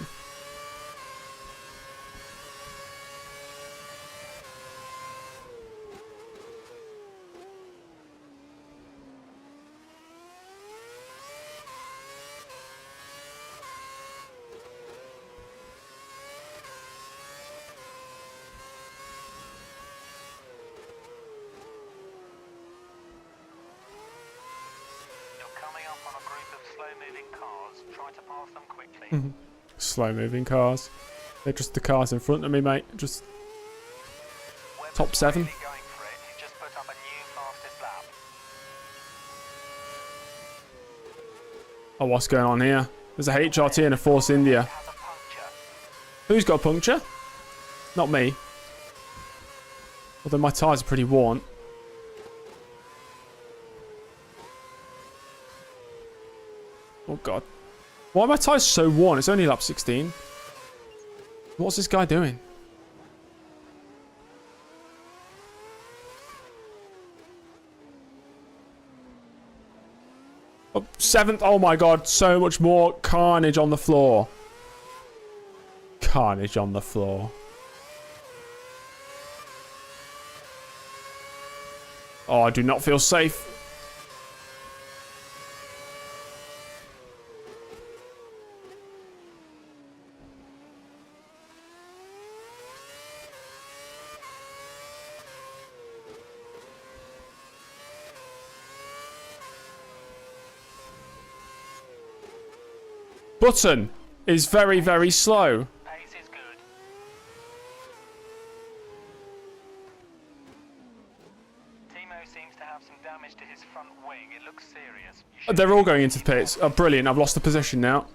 Slow moving cars. They're just the cars in front of me, mate. Just top 7. Oh, what's going on here? There's a HRT and a Force India. Who's got a puncture? Not me. Although my tyres are pretty worn. Oh, God. Why are my tyres so worn? It's only lap 16. What's this guy doing? Oh, 7th. Oh my God. So much more carnage on the floor. Carnage on the floor. Oh, I do not feel safe. Button is very, very slow. Pace is good. Timo seems to have some damage to his front wing. It looks serious. They're all going into the pits. Oh, brilliant. I've lost the position now.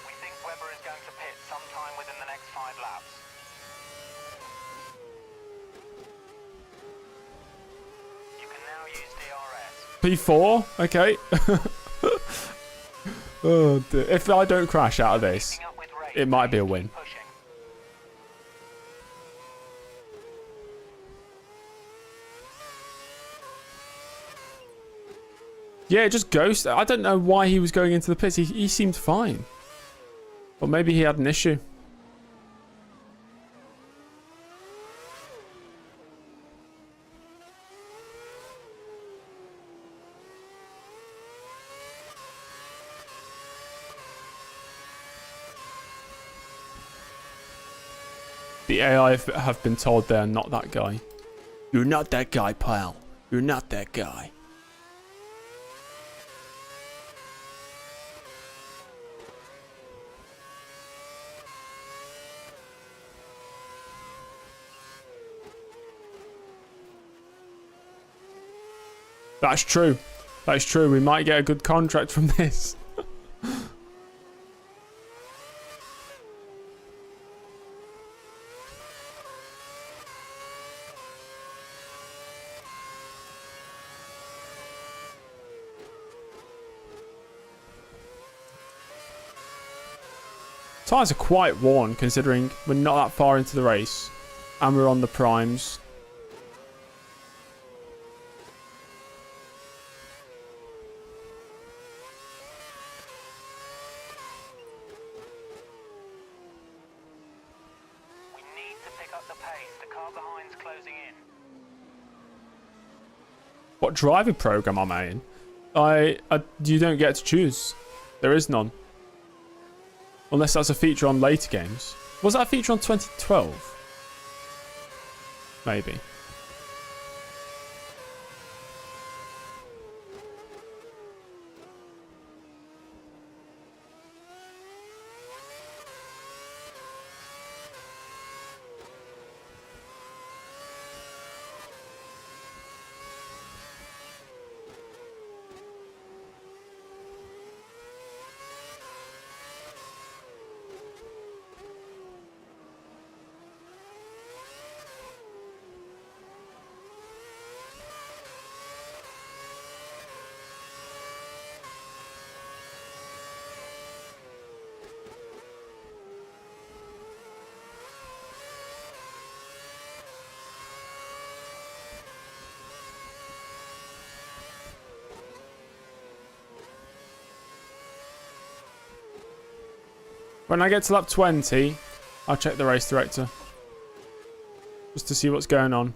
We think Webber is going to pit sometime within the next 5 laps. You can now use DRS. P4? Okay. Oh, dear. If I don't crash out of this, Keeping up with race, it might be a win. pushing. Yeah, it just ghost. I don't know why he was going into the pits. He seemed fine. Or maybe he had an issue. The AI have been told they're not that guy. You're not that guy, pal. You're not that guy. That's true. That's true. We might get a good contract from this. Tyres are quite worn considering we're not that far into the race and we're on the primes. We need to pick up the pace. The car behind's closing in. What driving program am I in? You don't get to choose. There is none. Unless that's a feature on later games. Was that a feature on 2012? Maybe. When I get to lap 20, I'll check the race director. Just to see what's going on.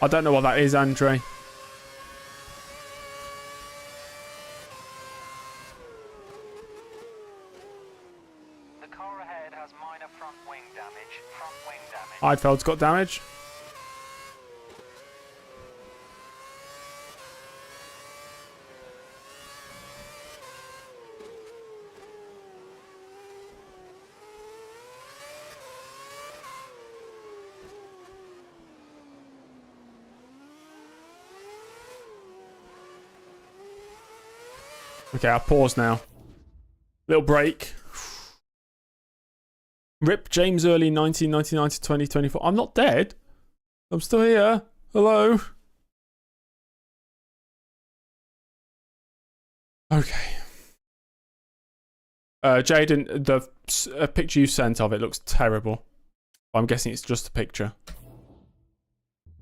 I don't know what that is, Andre. Heidfeld's got damage. Okay, I'll pause now. Little break. Rip James Early 1999 to 2024. I'm not dead. I'm still here. Hello. Okay. Jaden, the picture you sent of it looks terrible. I'm guessing it's just a picture.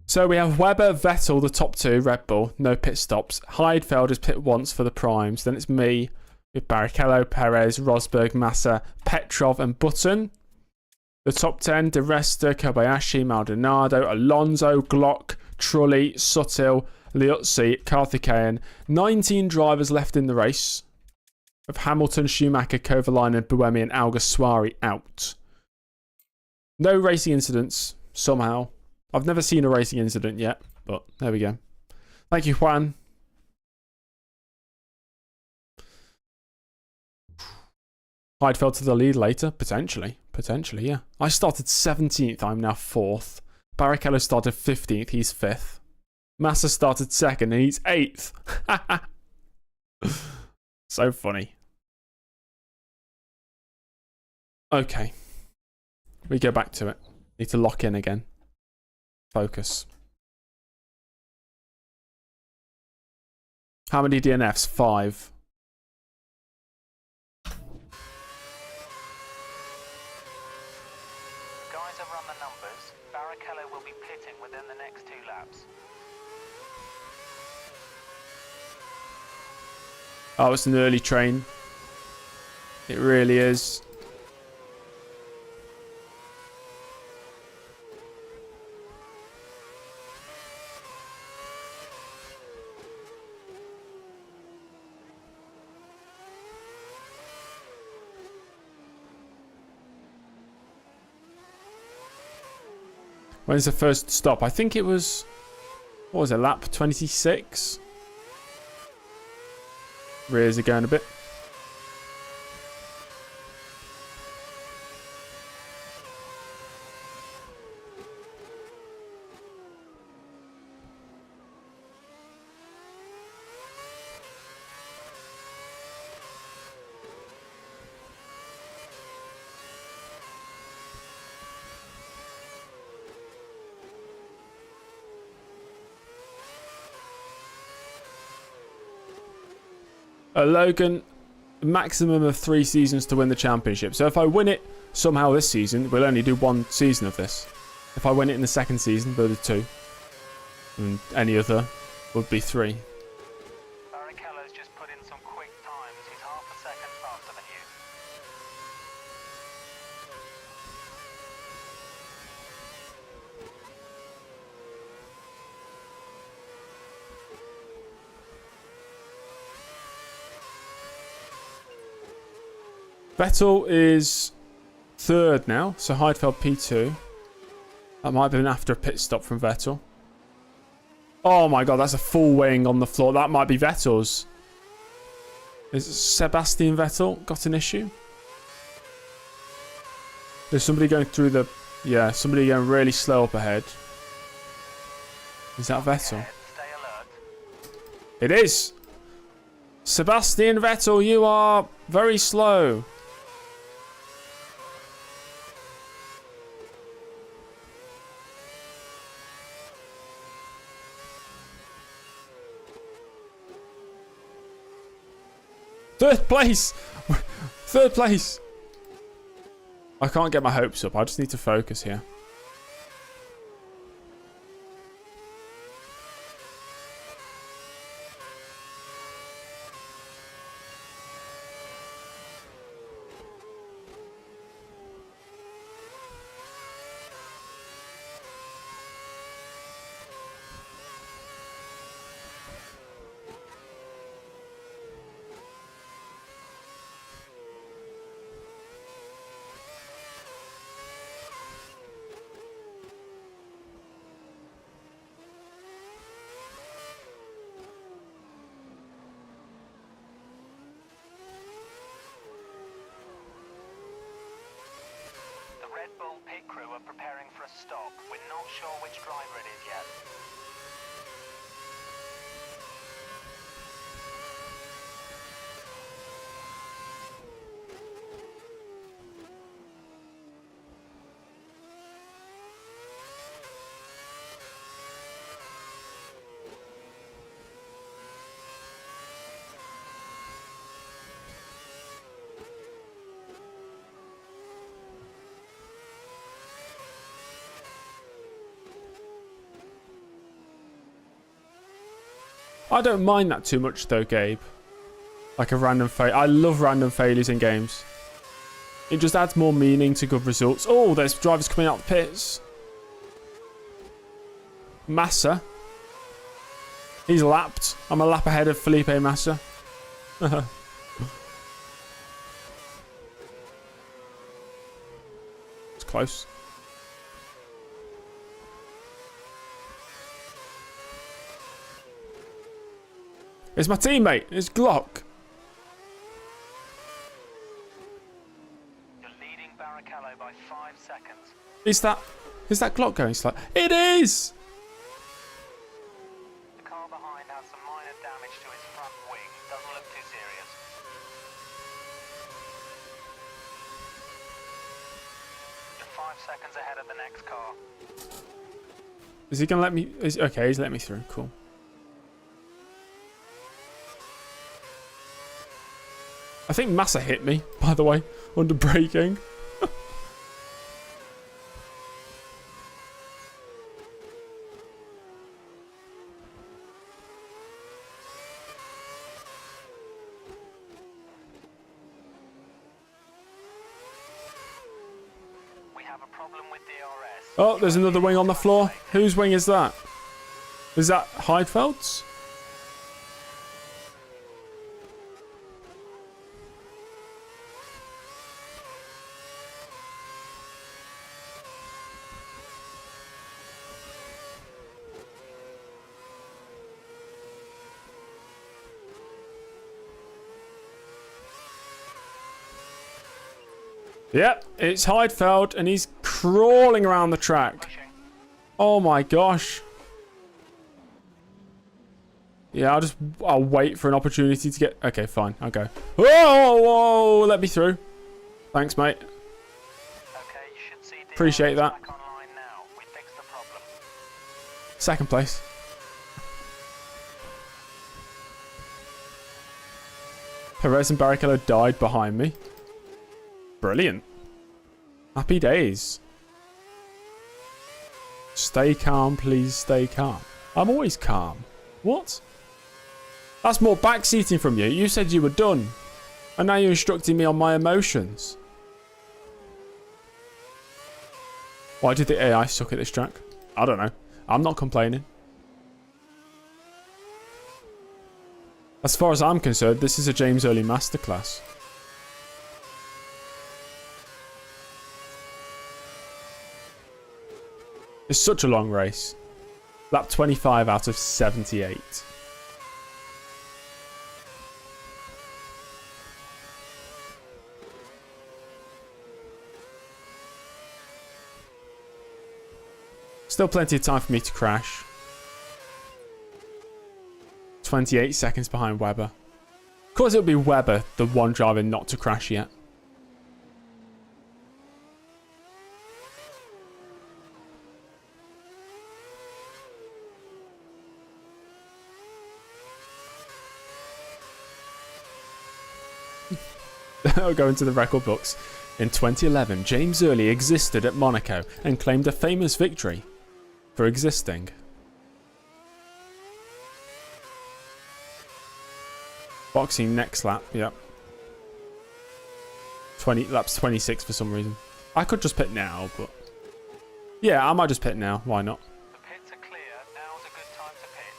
So we have Webber, Vettel, the top two, Red Bull, no pit stops. Heidfeld is pit once for the primes. Then it's me with Barrichello, Perez, Rosberg, Massa, Petrov, and The top 10, De Resta, Kobayashi, Maldonado, Alonso, Glock, Trulli, Sutil, Liuzzi, Karthikeyan. 19 drivers left in the race. Of Hamilton, Schumacher, Kovalainen, Buemi and Alguersuari out. No racing incidents, somehow. I've never seen a racing incident yet, but there we go. Thank you, Juan. Heidfeld to the lead later, potentially. Potentially, yeah. I started 17th, I'm now 4th. Barrichello started 15th, he's 5th. Massa started 2nd and he's 8th. So funny. Okay. We go back to it. Need to lock in again. Focus. How many DNFs? 5. Guys have run the numbers. Barrichello will be pitting within the next 2 laps. Oh, it's an early train. It really is. When's the first stop? I think it was... What was it? Lap 26? Rears are going a bit. Logan, maximum of 3 seasons to win the championship. So if I win it somehow this season, we'll only do 1 season of this. If I win it in the 2nd season, we'll do 2. And any other would be 3. Barrichello's just put in some quick times. He's half a second faster than you. Vettel is 3rd now, so Heidfeld P2. That might have been after a pit stop from Vettel. Oh my god, that's a full wing on the floor. That might be Vettel's. Is Sebastian Vettel got an issue? There's somebody going through the... Yeah, somebody going really slow up ahead. Is that Vettel? Stay alert. It is! Sebastian Vettel, you are very slow. Third place! 3rd place! I can't get my hopes up. I just need to focus here. Red Bull pit crew are preparing for a stop. We're not sure which driver it is yet. I don't mind that too much though, Gabe. Like a random fail. I love random failures in games. It just adds more meaning to good results. Oh, there's drivers coming out the pits. Massa. He's lapped. I'm a lap ahead of Felipe Massa. It's close. It's my teammate. It's Glock. You're leading Barrichello by 5 seconds. Is that Glock going slow? It is! The car behind has some minor damage to its front wing. Doesn't look too serious. You're 5 seconds ahead of the next car. Is he going to let me... okay, he's let me through. Cool. I think Massa hit me, by the way, under braking. We have a problem with DRS. Oh, there's another wing on the floor. Whose wing is that? Is that Heidefeld's? Yep, it's Heidfeld, and he's crawling around the track. Oh my gosh. Yeah, I'll wait for an opportunity to get... okay, fine, I'll go. Whoa, whoa, let me through. Thanks, mate. Okay, you should see DRS Appreciate that. back online now. We fixed the problem. Second place. Perez and Barrichello died behind me. Brilliant. Happy days. Stay calm, please stay calm. I'm always calm. What? That's more backseating from you. You said you were done. And now you're instructing me on my emotions. Why did the AI suck at this track? I don't know. I'm not complaining. As far as I'm concerned, this is a James Early masterclass. It's such a long race. Lap 25 out of 78. Still plenty of time for me to crash. 28 seconds behind Webber. Of course it'll be Webber, the one driver not to crash yet. I'll go into the record books. In 2011, James Early existed at Monaco and claimed a famous victory for existing. Boxing next lap, yep. Laps 26 for some reason. I could just pit now, but... yeah, I might just pit now. Why not? The pits are clear. Now's a good time to pit.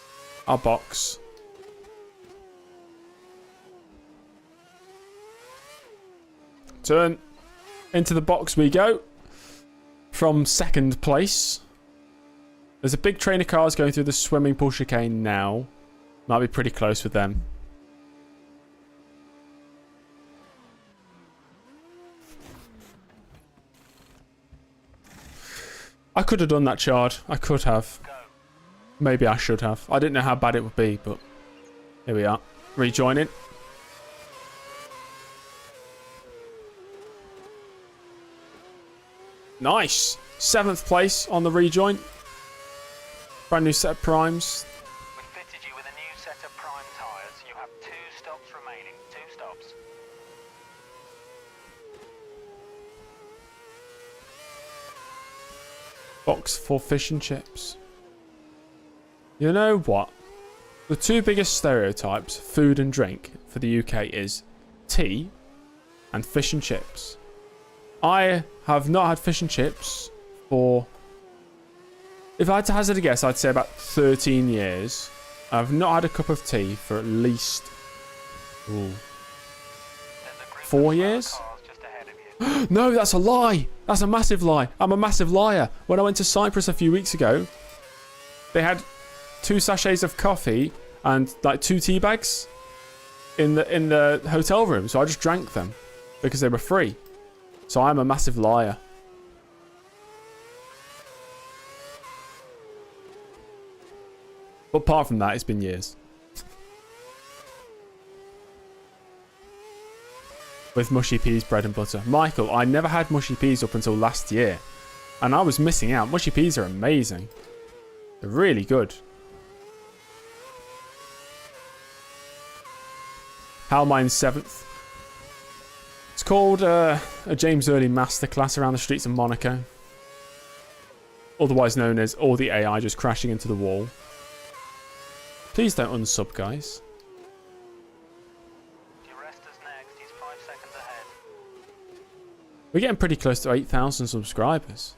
I'll box. Turn. Into the box we go. From second place. There's a big train of cars going through the swimming pool chicane now. Might be pretty close with them. I could have done that chard. I could have. Maybe I should have. I didn't know how bad it would be, but here we are. Rejoining. Nice. 7th place on the rejoin. Brand new set of primes. We fitted you with a new set of prime tyres. You have 2 stops remaining. 2 stops. Box for fish and chips. You know what? The 2 biggest stereotypes, food and drink, for the UK is tea and fish and chips. I have not had fish and chips for If I had to hazard a guess, I'd say about 13 years. I've not had a cup of tea for at least 4 years. No, that's a lie. That's a massive lie. I'm a massive liar. When I went to Cyprus a few weeks ago, they had 2 sachets of coffee and like 2 tea bags in the hotel room. So I just drank them because they were free. So I'm a massive liar. But apart from that, it's been years. With mushy peas, bread and butter. Michael, I never had mushy peas up until last year. And I was missing out. Mushy peas are amazing. They're really good. How am I in 7th? It's called a James Early Masterclass around the streets of Monaco. Otherwise known as all the AI just crashing into the wall. Please don't unsub, guys. He's 5 seconds ahead. We're getting pretty close to 8,000 subscribers.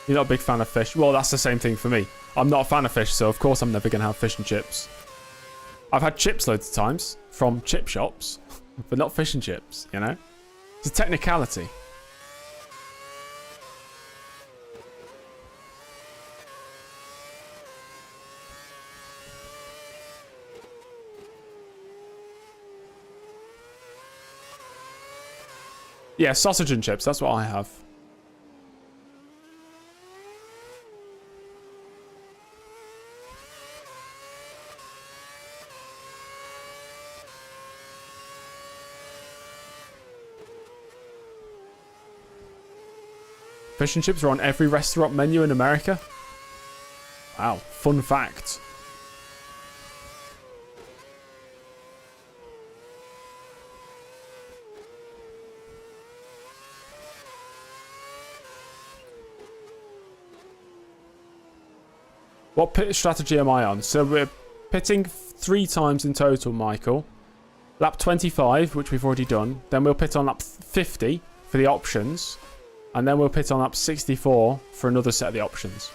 You're not a big fan of fish? Well, that's the same thing for me. I'm not a fan of fish, so of course I'm never going to have fish and chips. I've had chips loads of times from chip shops, but not fish and chips, you know? It's a technicality. Yeah, sausage and chips, that's what I have. Fish and chips are on every restaurant menu in America. Wow, fun fact. What pit strategy am I on? So we're pitting 3 times in total, Michael. Lap 25, which we've already done. Then we'll pit on lap 50 for the options. And then we'll pit on lap 64 for another set of the options.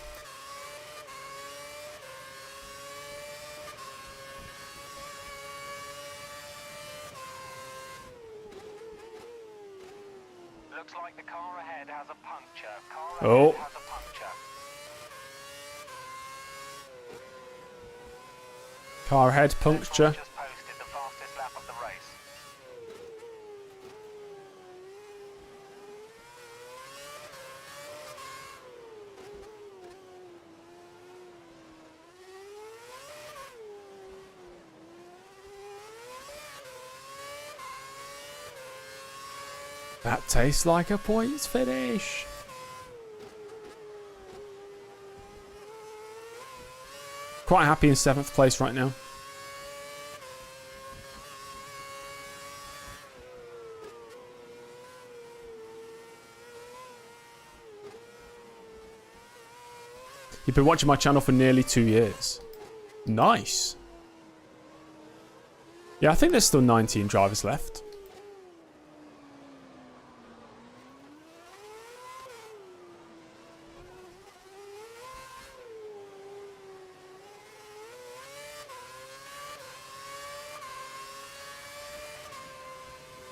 Looks like the car ahead has a puncture. Oh. Has a puncture. Car ahead, puncture. Just posted the fastest lap of the race. That tastes like a points finish. Quite happy in 7th place right now. You've been watching my channel for nearly 2 years. Nice. Yeah, I think there's still 19 drivers left.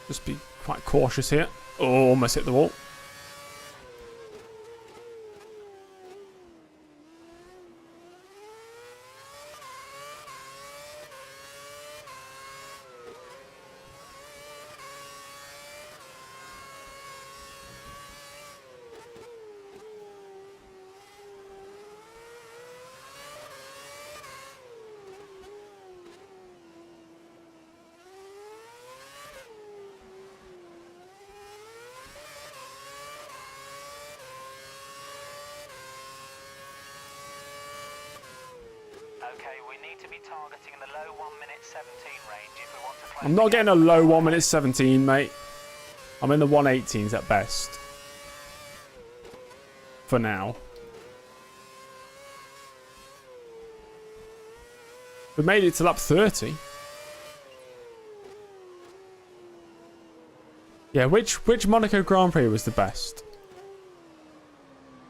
Just be quite cautious here. Oh, almost hit the wall. Okay, we need to be targeting the low 1:17 range if we want to close. I'm not getting a low 1:17, mate. I'm in the 1:18s at best. For now. We made it to lap 30. Yeah, which Monaco Grand Prix was the best?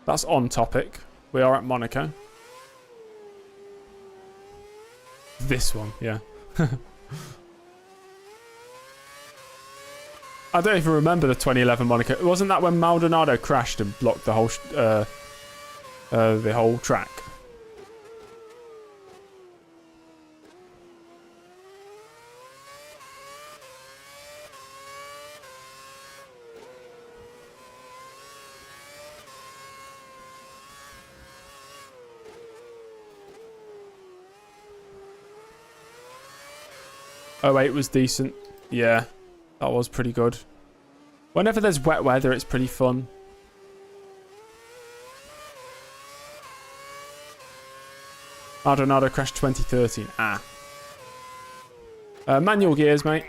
That's on topic. We are at Monaco. This one, yeah. I don't even remember the 2011 Monaco. Wasn't that when Maldonado crashed and blocked the whole track? Oh, 08 was decent. Yeah, that was pretty good. Whenever there's wet weather, it's pretty fun. Maldonado crashed 2013. Ah. Manual gears, mate.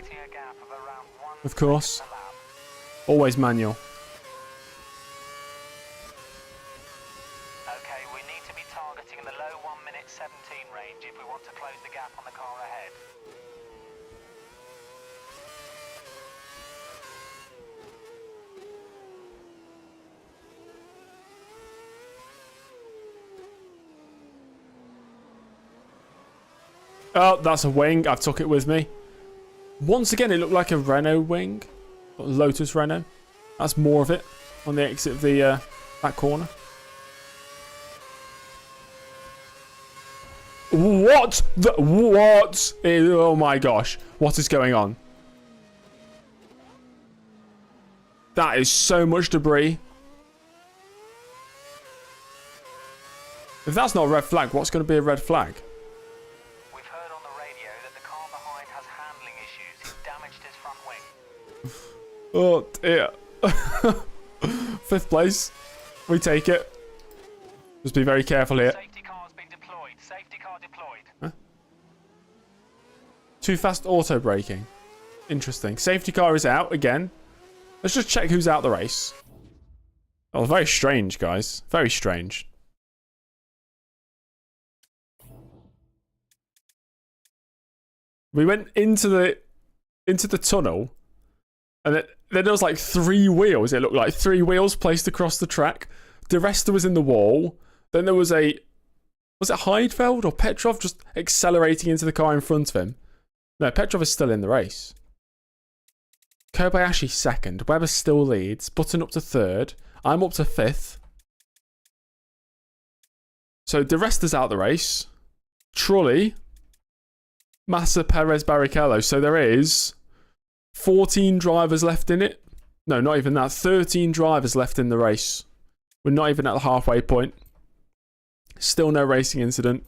Of course. Always manual. Okay, we need to be targeting the low 1:17 range if we want to close the gap on the car ahead. Oh, that's a wing. I've took it with me. Once again, it looked like a Renault wing. Lotus Renault. That's more of it on the exit of the that corner. What? What? Oh my gosh. What is going on? That is so much debris. If that's not a red flag, what's going to be a red flag? We've heard on the radio that the car behind has handling issues. It's damaged his front wing. Oh dear. 5th place. We take it. Just be very careful here. Safety car's been deployed. Safety car deployed. Huh? Too fast auto braking. Interesting. Safety car is out again. Let's just check who's out the race. Oh, very strange, guys. Very strange. We went into the tunnel, and then there was like 3 wheels. It looked like 3 wheels placed across the track. Di Resta was in the wall. Then there was was it Heidfeld or Petrov just accelerating into the car in front of him? No, Petrov is still in the race. Kobayashi 2nd. Webber still leads. Button up to 3rd. I'm up to 5th. So Di Resta's out the race. Trulli. Massa, Perez, Barrichello. So there is 14 drivers left in it. No, not even that. 13 drivers left in the race. We're not even at the halfway point. Still no racing incident.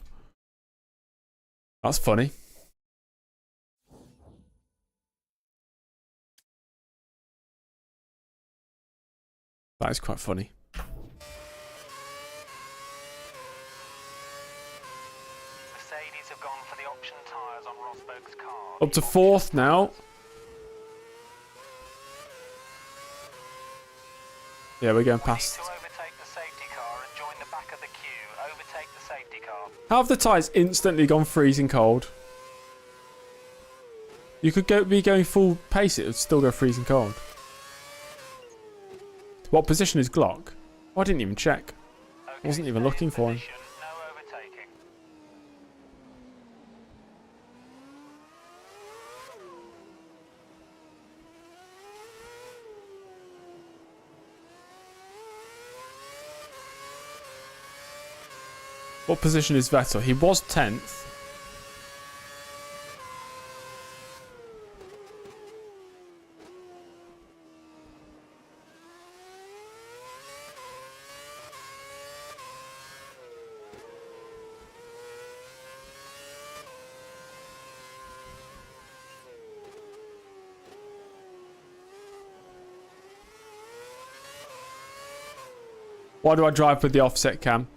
That's funny. That is quite funny. Mercedes have gone for the option tyres on Rosberg's car. Up to 4th now. Yeah, we're going past. To overtake the safety car and join the back of the queue. Overtake the safety car. How have the tyres instantly gone freezing cold? You could be going full pace, it would still go freezing cold. What position is Glock? Oh, I didn't even check. Okay, I wasn't even looking for him. No overtaking. What position is Vettel? He was 10th. Why do I drive with the offset cam?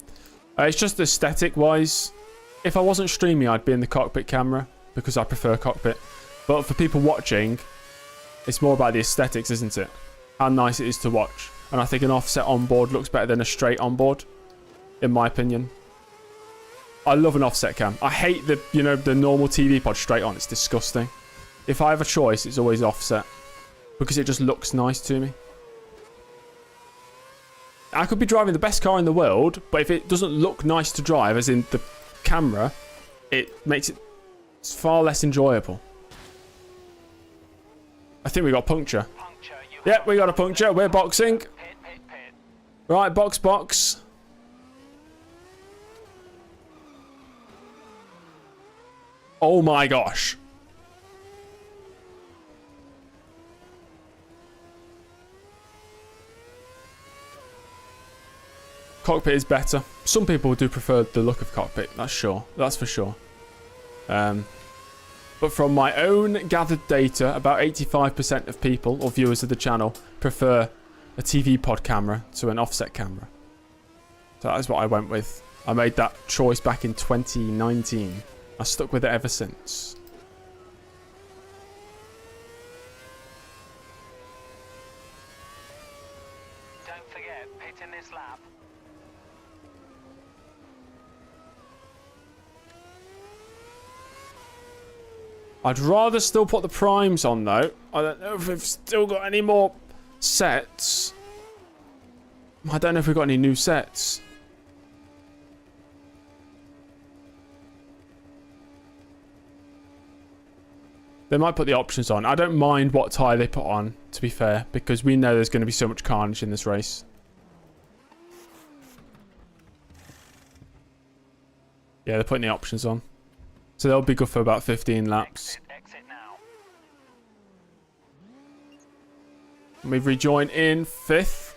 It's just aesthetic wise. If I wasn't streaming, I'd be in the cockpit camera because I prefer cockpit. But for people watching, it's more about the aesthetics, isn't it? How nice it is to watch. And I think an offset onboard looks better than a straight onboard, in my opinion. I love an offset cam. I hate the normal TV pod straight on. It's disgusting. If I have a choice, it's always offset. because it just looks nice to me. I could be driving the best car in the world, but if it doesn't look nice to drive, as in the camera, it makes it far less enjoyable. I think we got puncture. Yep, we got a puncture. We're boxing. Right, box. Oh my gosh. Cockpit is better. Some people do prefer the look of cockpit, that's for sure. But from my own gathered data, about 85% of people, or viewers of the channel, prefer a TV pod camera to an offset camera. So that is what I went with. I made that choice back in 2019. I stuck with it ever since. Don't forget, pit in this lap. I'd rather still put the primes on though. I don't know if we've still got any more sets. I don't know if we've got any new sets. They might put the options on. I don't mind what tyre they put on, to be fair, because we know there's going to be so much carnage in this race. Yeah, they're putting the options on. So they'll be good for about 15 laps. Exit now. And we've rejoined in 5th.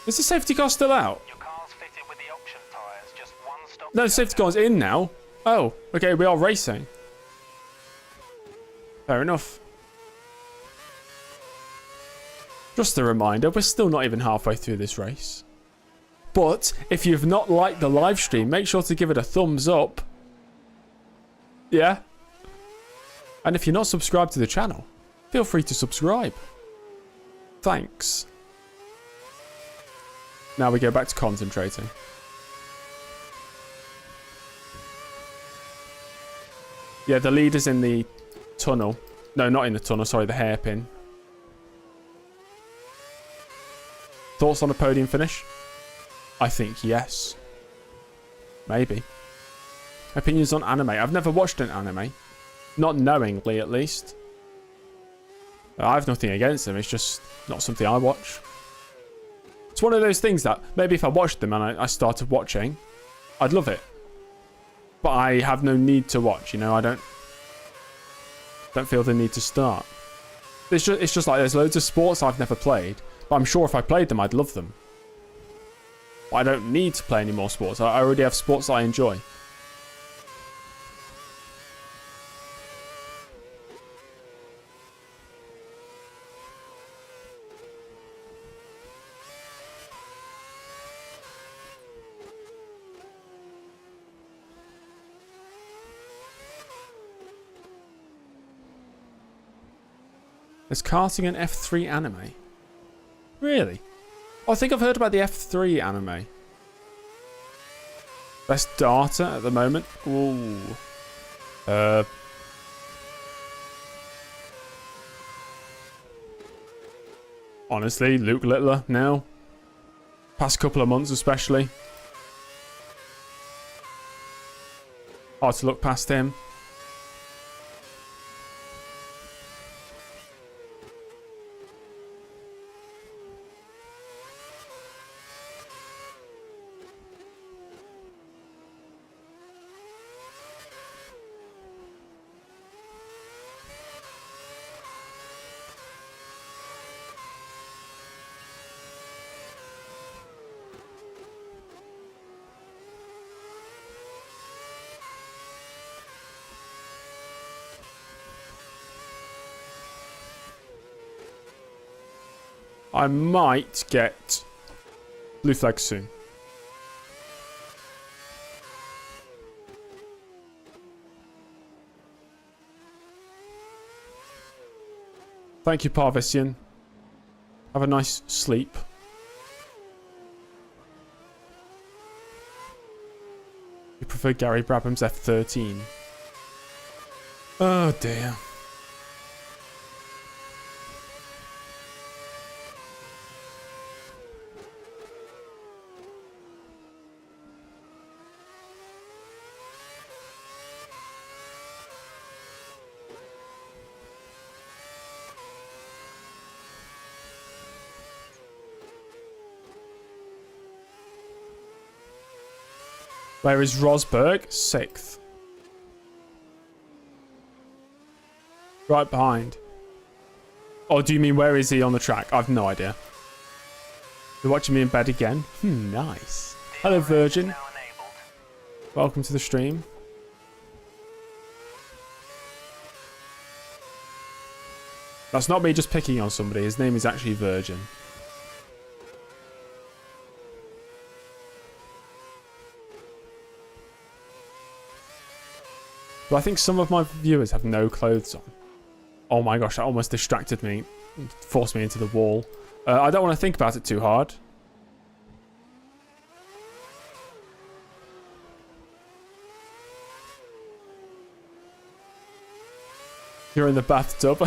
Is the safety car still out? Your car's fitted with the option tyres. Just one stop. No, the safety car's in now. Oh, okay, we are racing. Fair enough. Just a reminder, we're still not even halfway through this race. But if you've not liked the live stream, make sure to give it a thumbs up. Yeah? And if you're not subscribed to the channel, feel free to subscribe. Thanks. Now we go back to concentrating. Yeah, the leader's in the tunnel. No, not in the tunnel, sorry, the hairpin. Thoughts on a podium finish? I think yes. Maybe. Opinions on anime? I've never watched an anime. Not knowingly, at least. I have nothing against them, it's just not something I watch. It's one of those things that maybe if I watched them and I started watching, I'd love it. But I have no need to watch, you know, I don't feel the need to start. It's just like there's loads of sports I've never played, but I'm sure if I played them, I'd love them. But I don't need to play any more sports. I already have sports that I enjoy. Is karting an F3 anime? Really? Oh, I think I've heard about the F3 anime. Best data at the moment? Ooh. Honestly, Luke Littler now. Past couple of months especially. Hard to look past him. I might get blue flag soon. Thank you, Parvesian. Have a nice sleep. prefer Gary Brabham's F13. Oh dear. Where is Rosberg? 6th. Right behind. Oh, do you mean where is he on the track? I've no idea. You're watching me in bed again? Nice. Hello, Virgin. Welcome to the stream. That's not me just picking on somebody. His name is actually Virgin. But I think some of my viewers have no clothes on. Oh my gosh, that almost distracted me. Forced me into the wall. I don't want to think about it too hard. You're in the bathtub.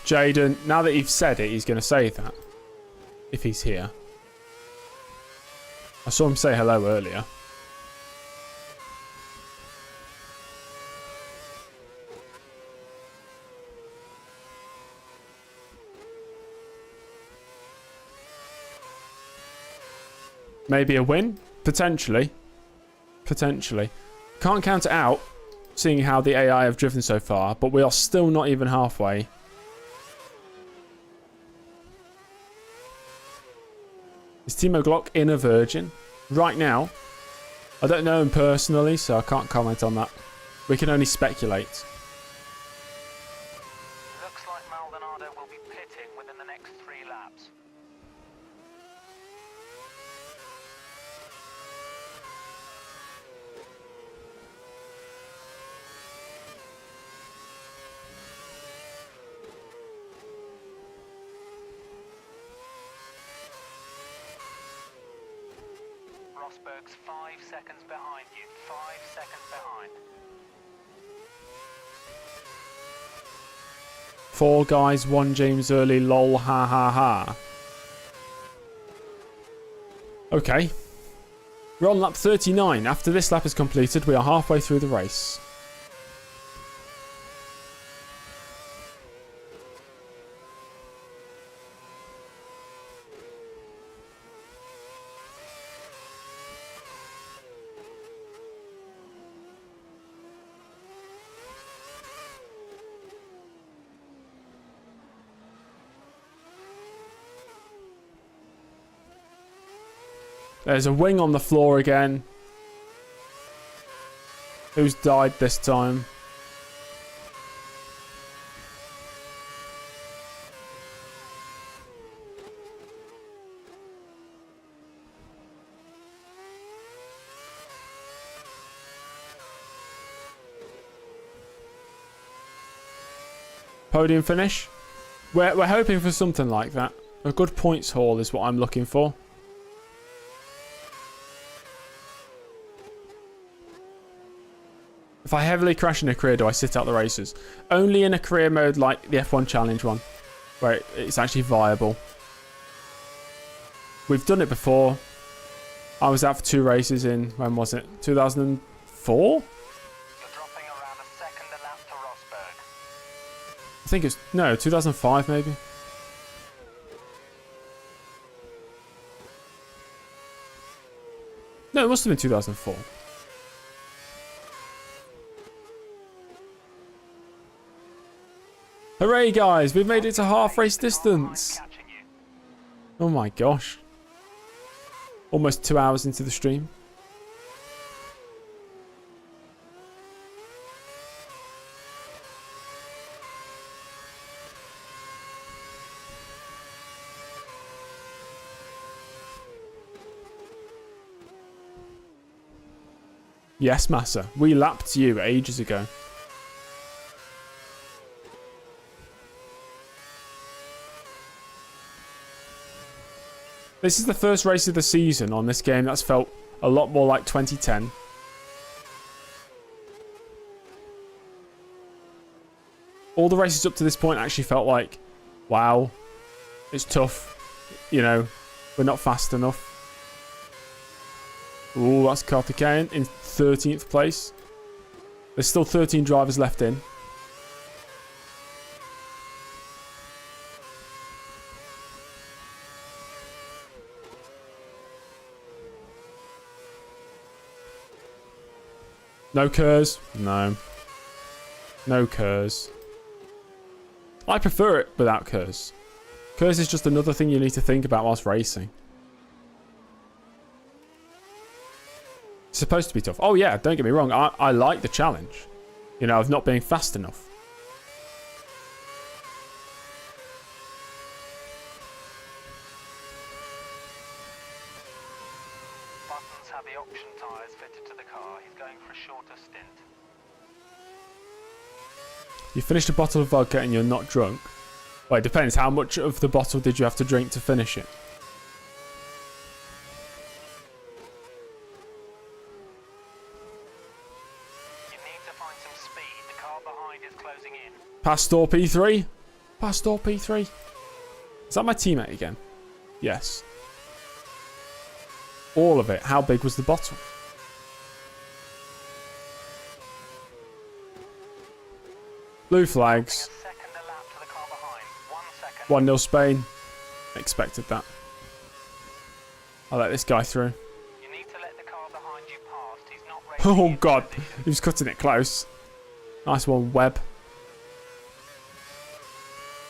Jaden, now that you've said it, he's going to say that. If he's here. I saw him say hello earlier. Maybe a win? Potentially. Potentially. Can't count it out, seeing how the AI have driven so far, but we are still not even halfway. Is Timo Glock in a Virgin? Right now, I don't know him personally, so I can't comment on that. We can only speculate. Looks like Maldonado will be pitting within the next 3 laps. Rosberg's 5 seconds behind you. 5 seconds behind. Four guys, one James Early, lol, ha ha ha. Okay. We're on lap 39. After this lap is completed, we are halfway through the race. There's a wing on the floor again. Who's died this time? Podium finish? We're hoping for something like that. A good points haul is what I'm looking for. If I heavily crash in a career, do I sit out the races? Only in a career mode like the F1 Challenge one, where it's actually viable. We've done it before. I was out for 2 races in, when was it? 2004? You're dropping around a second a lap to Rosberg. I think it's, no, 2005 maybe. No, it must have been 2004. Hooray, guys. We've made it to half race distance. Catching you. Oh my gosh. Almost 2 hours into the stream. Yes, Massa. We lapped you ages ago. This is the first race of the season on this game that's felt a lot more like 2010. All the races up to this point actually felt like, wow, it's tough. You know, we're not fast enough. Ooh, that's Karthikeyan in 13th place. There's still 13 drivers left in. No Kers? No. No Kers. I prefer it without Kers. Kers is just another thing you need to think about whilst racing. It's supposed to be tough. Oh yeah, don't get me wrong. I like the challenge. You know, of not being fast enough. Buttons have the option tyres fitted to the car. He's going for a shorter stint. You finished a bottle of vodka and you're not drunk. Well, it depends. How much of the bottle did you have to drink to finish it? Pastor P3? Pastor P3? Is that my teammate again? Yes. All of it. How big was the bottle? Blue flags. 1-0 Spain. Expected that. I'll let this guy through. You need to let the car behind you past. He's not ready. Oh god. He was cutting it close. Nice one, Webb.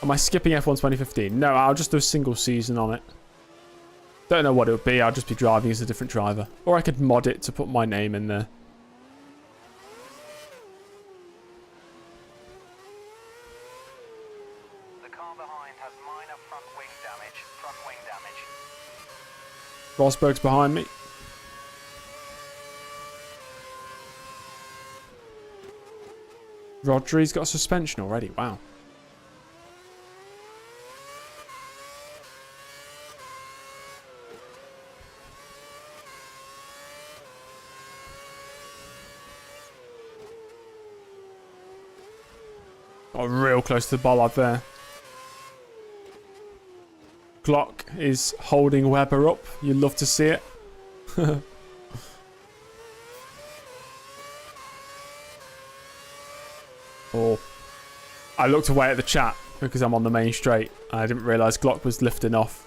Am I skipping F1 2015? No, I'll just do a single season on it. Don't know what it would be. I'll just be driving as a different driver. Or I could mod it to put my name in there. The car behind has minor front wing damage. Front wing damage. Rosberg's behind me. Rodri's got a suspension already. Wow. Got real close to the bollard there. Glock is holding Webber up. You'd love to see it. Oh. I looked away at the chat because I'm on the main straight. I didn't realise Glock was lifting off.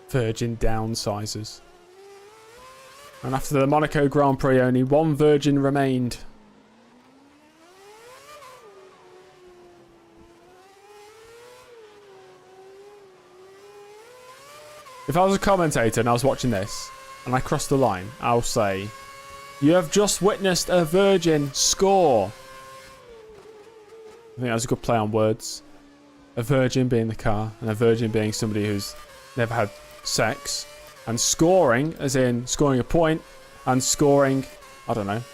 Virgin downsizers. And after the Monaco Grand Prix, only one Virgin remained. If I was a commentator and I was watching this, and I crossed the line, I'll say, "You have just witnessed a Virgin score." I think that was a good play on words. A Virgin being the car, and a Virgin being somebody who's never had sex, and scoring as in scoring a point and scoring, I don't know,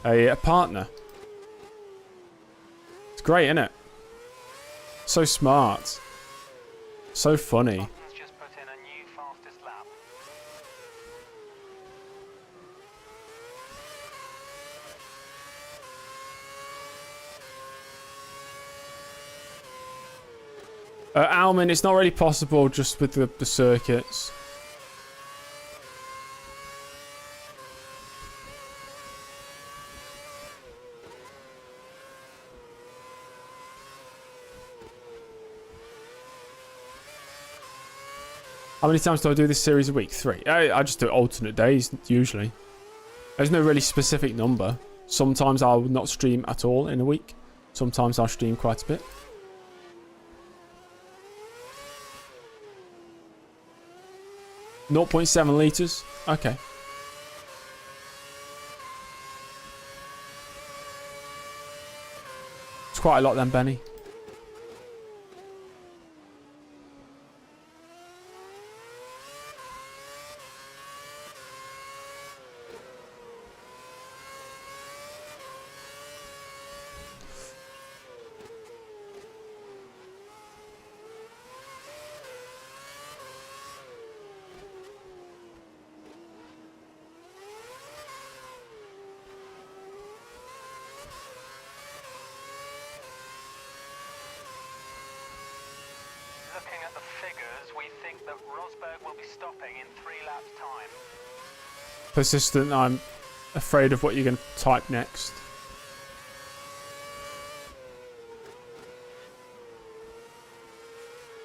a partner. It's great, isn't it? So smart, so funny. Buttons just put in a new fastest lap. Alman, it's not really possible just with the circuits. How many times do I do this series a week? 3. I just do it alternate days, usually. There's no really specific number. Sometimes I'll not stream at all in a week. Sometimes I'll stream quite a bit. .7 litres. Okay. It's quite a lot then, Benny. Looking at the figures, we think that Rosberg will be stopping in 3 laps' time. Persistent, I'm afraid of what you're going to type next.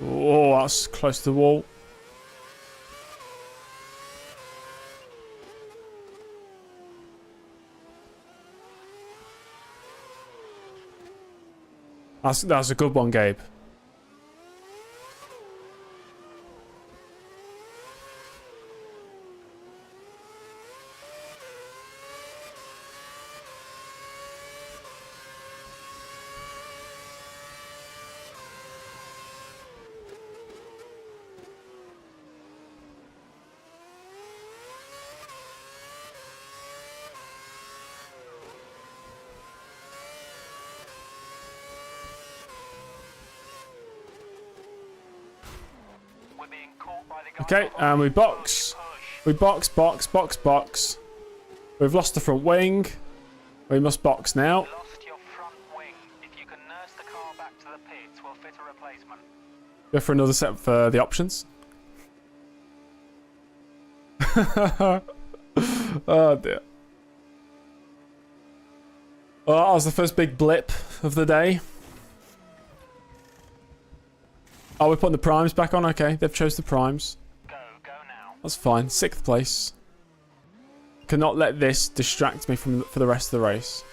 Oh, that's close to the wall. That's a good one, Gabe. We're being caught by the guy Okay, behind. and we box. Push. We box, box, box, box. We've lost the front wing. We must box now. Lost your front wing. If you can nurse the car back to the pits, we'll fit a replacement. Go for another set for the options. Oh dear. Well, that was the first big blip of the day. Oh, we're putting the primes back on. Okay, they've chose the primes. Go now. That's fine. 6th place. Cannot let this distract me for the rest of the race.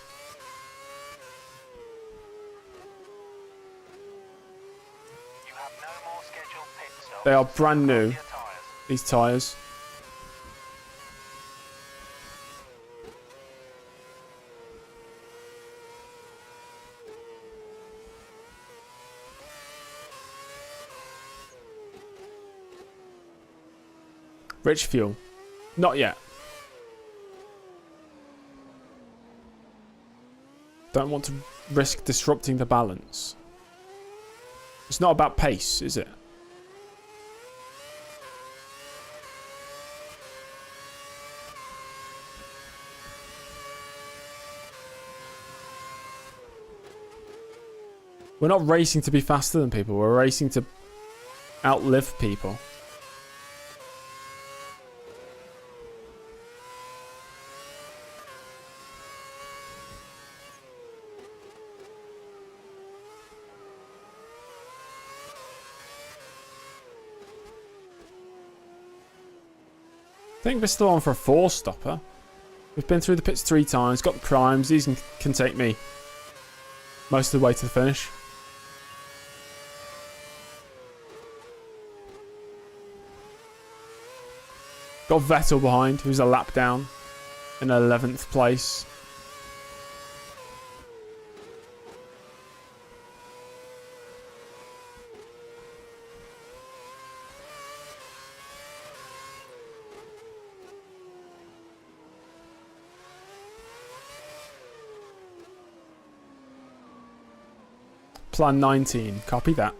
You have no more scheduled pit stops. They are brand new, Your tyres. these tyres. Rich fuel. Not yet. Don't want to risk disrupting the balance. It's not about pace, is it? We're not racing to be faster than people. We're racing to outlive people. I think we're still on for a 4-stopper. We've been through the pits 3 times, got the primes. These can take me most of the way to the finish. Got Vettel behind, who's a lap down in 11th place. Plan 19, copy that.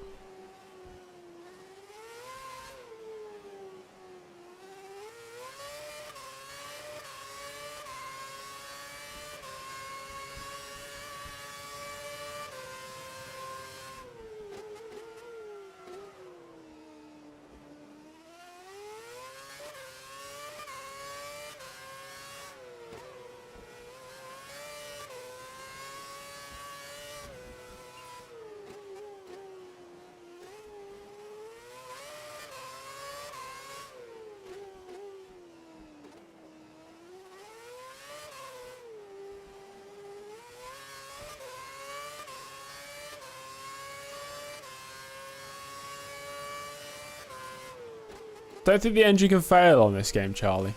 Don't think the engine can fail on this game, Charlie.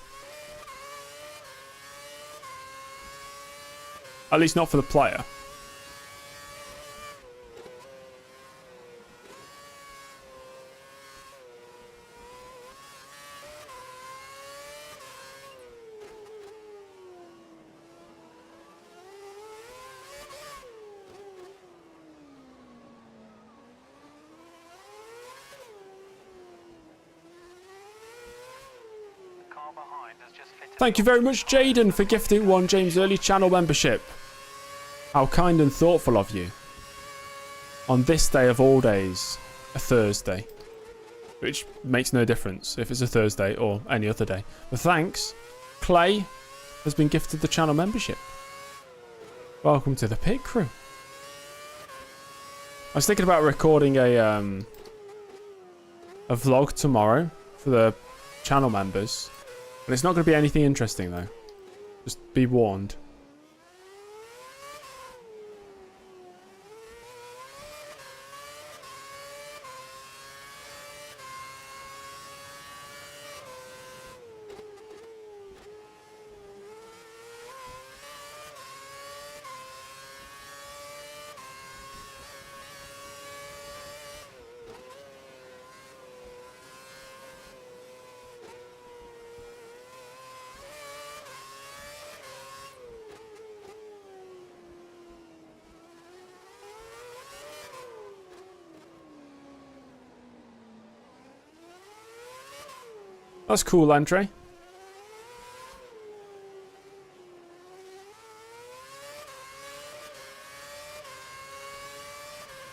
At least not for the player. Thank you very much, Jaden, for gifting one James Early channel membership. How kind and thoughtful of you. On this day of all days, a Thursday. Which makes no difference if it's a Thursday or any other day. But thanks. Clay has been gifted the channel membership. Welcome to the pit crew. I was thinking about recording a vlog tomorrow for the channel members. And it's not going to be anything interesting, though. Just be warned. That's cool, Andre.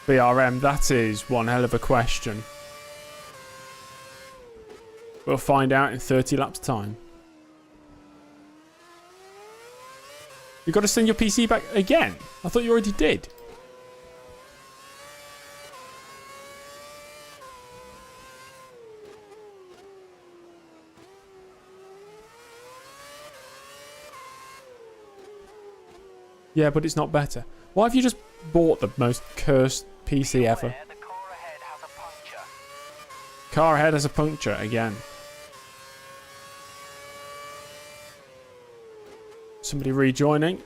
BRM, that is one hell of a question. We'll find out in 30 laps time. You got to send your PC back again? I thought you already did. Yeah, but it's not better. Why have you just bought the most cursed PC ever? Car ahead has a puncture again. Somebody rejoining.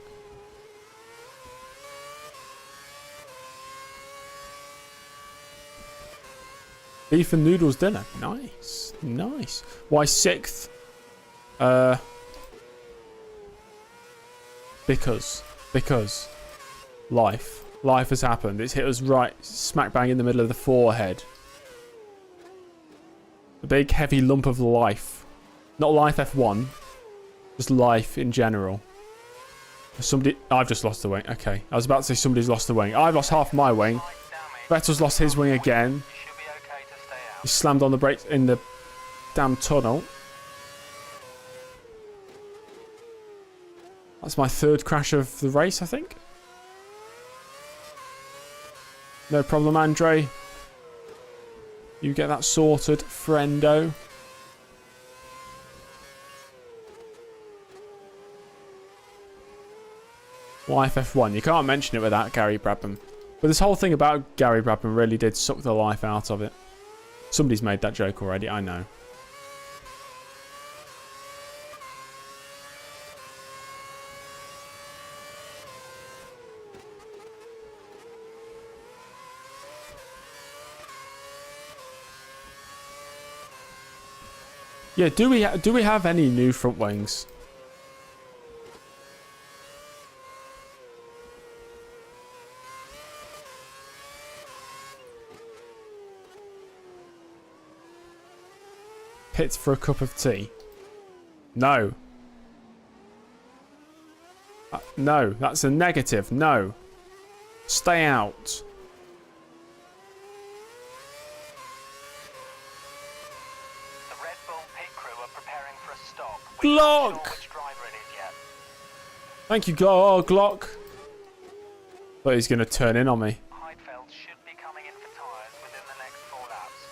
Beef and noodles dinner. Nice. Nice. Why 6th? Because life has happened. It's hit us right smack bang in the middle of the forehead. A big heavy lump of life. Not life F1, just life in general. Somebody, I've just lost the wing. Okay, I was about to say somebody's lost the wing. I've lost half my wing. Vettel's lost his wing again. He slammed on the brakes in the damn tunnel. That's my 3rd crash of the race, I think. No problem, Andre. You get that sorted, friendo. Life F1. You can't mention it without Gary Brabham. But this whole thing about Gary Brabham really did suck the life out of it. Somebody's made that joke already, I know. Yeah, do we have any new front wings? Pit for a cup of tea? No. No, that's a negative. No. Stay out. Glock! Thank you, Glock. But he's going to turn in on me. Should be coming in for tyres within the next 4 laps.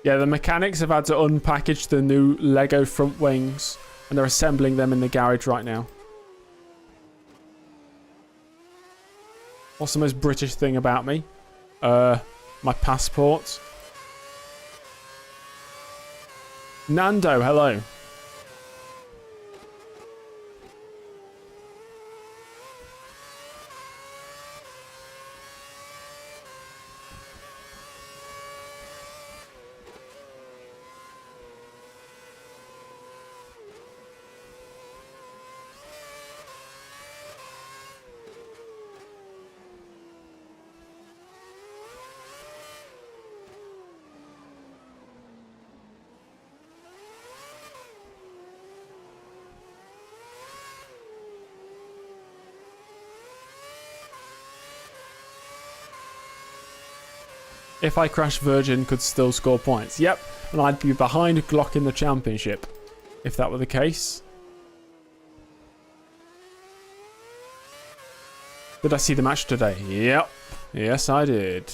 Yeah, the mechanics have had to unpackage the new Lego front wings, and they're assembling them in the garage right now. What's the most British thing about me? My passport. Nando, hello. If I crash, Virgin could still score points. Yep, and I'd be behind Glock in the championship, if that were the case. Did I see the match today? Yep. Yes, I did.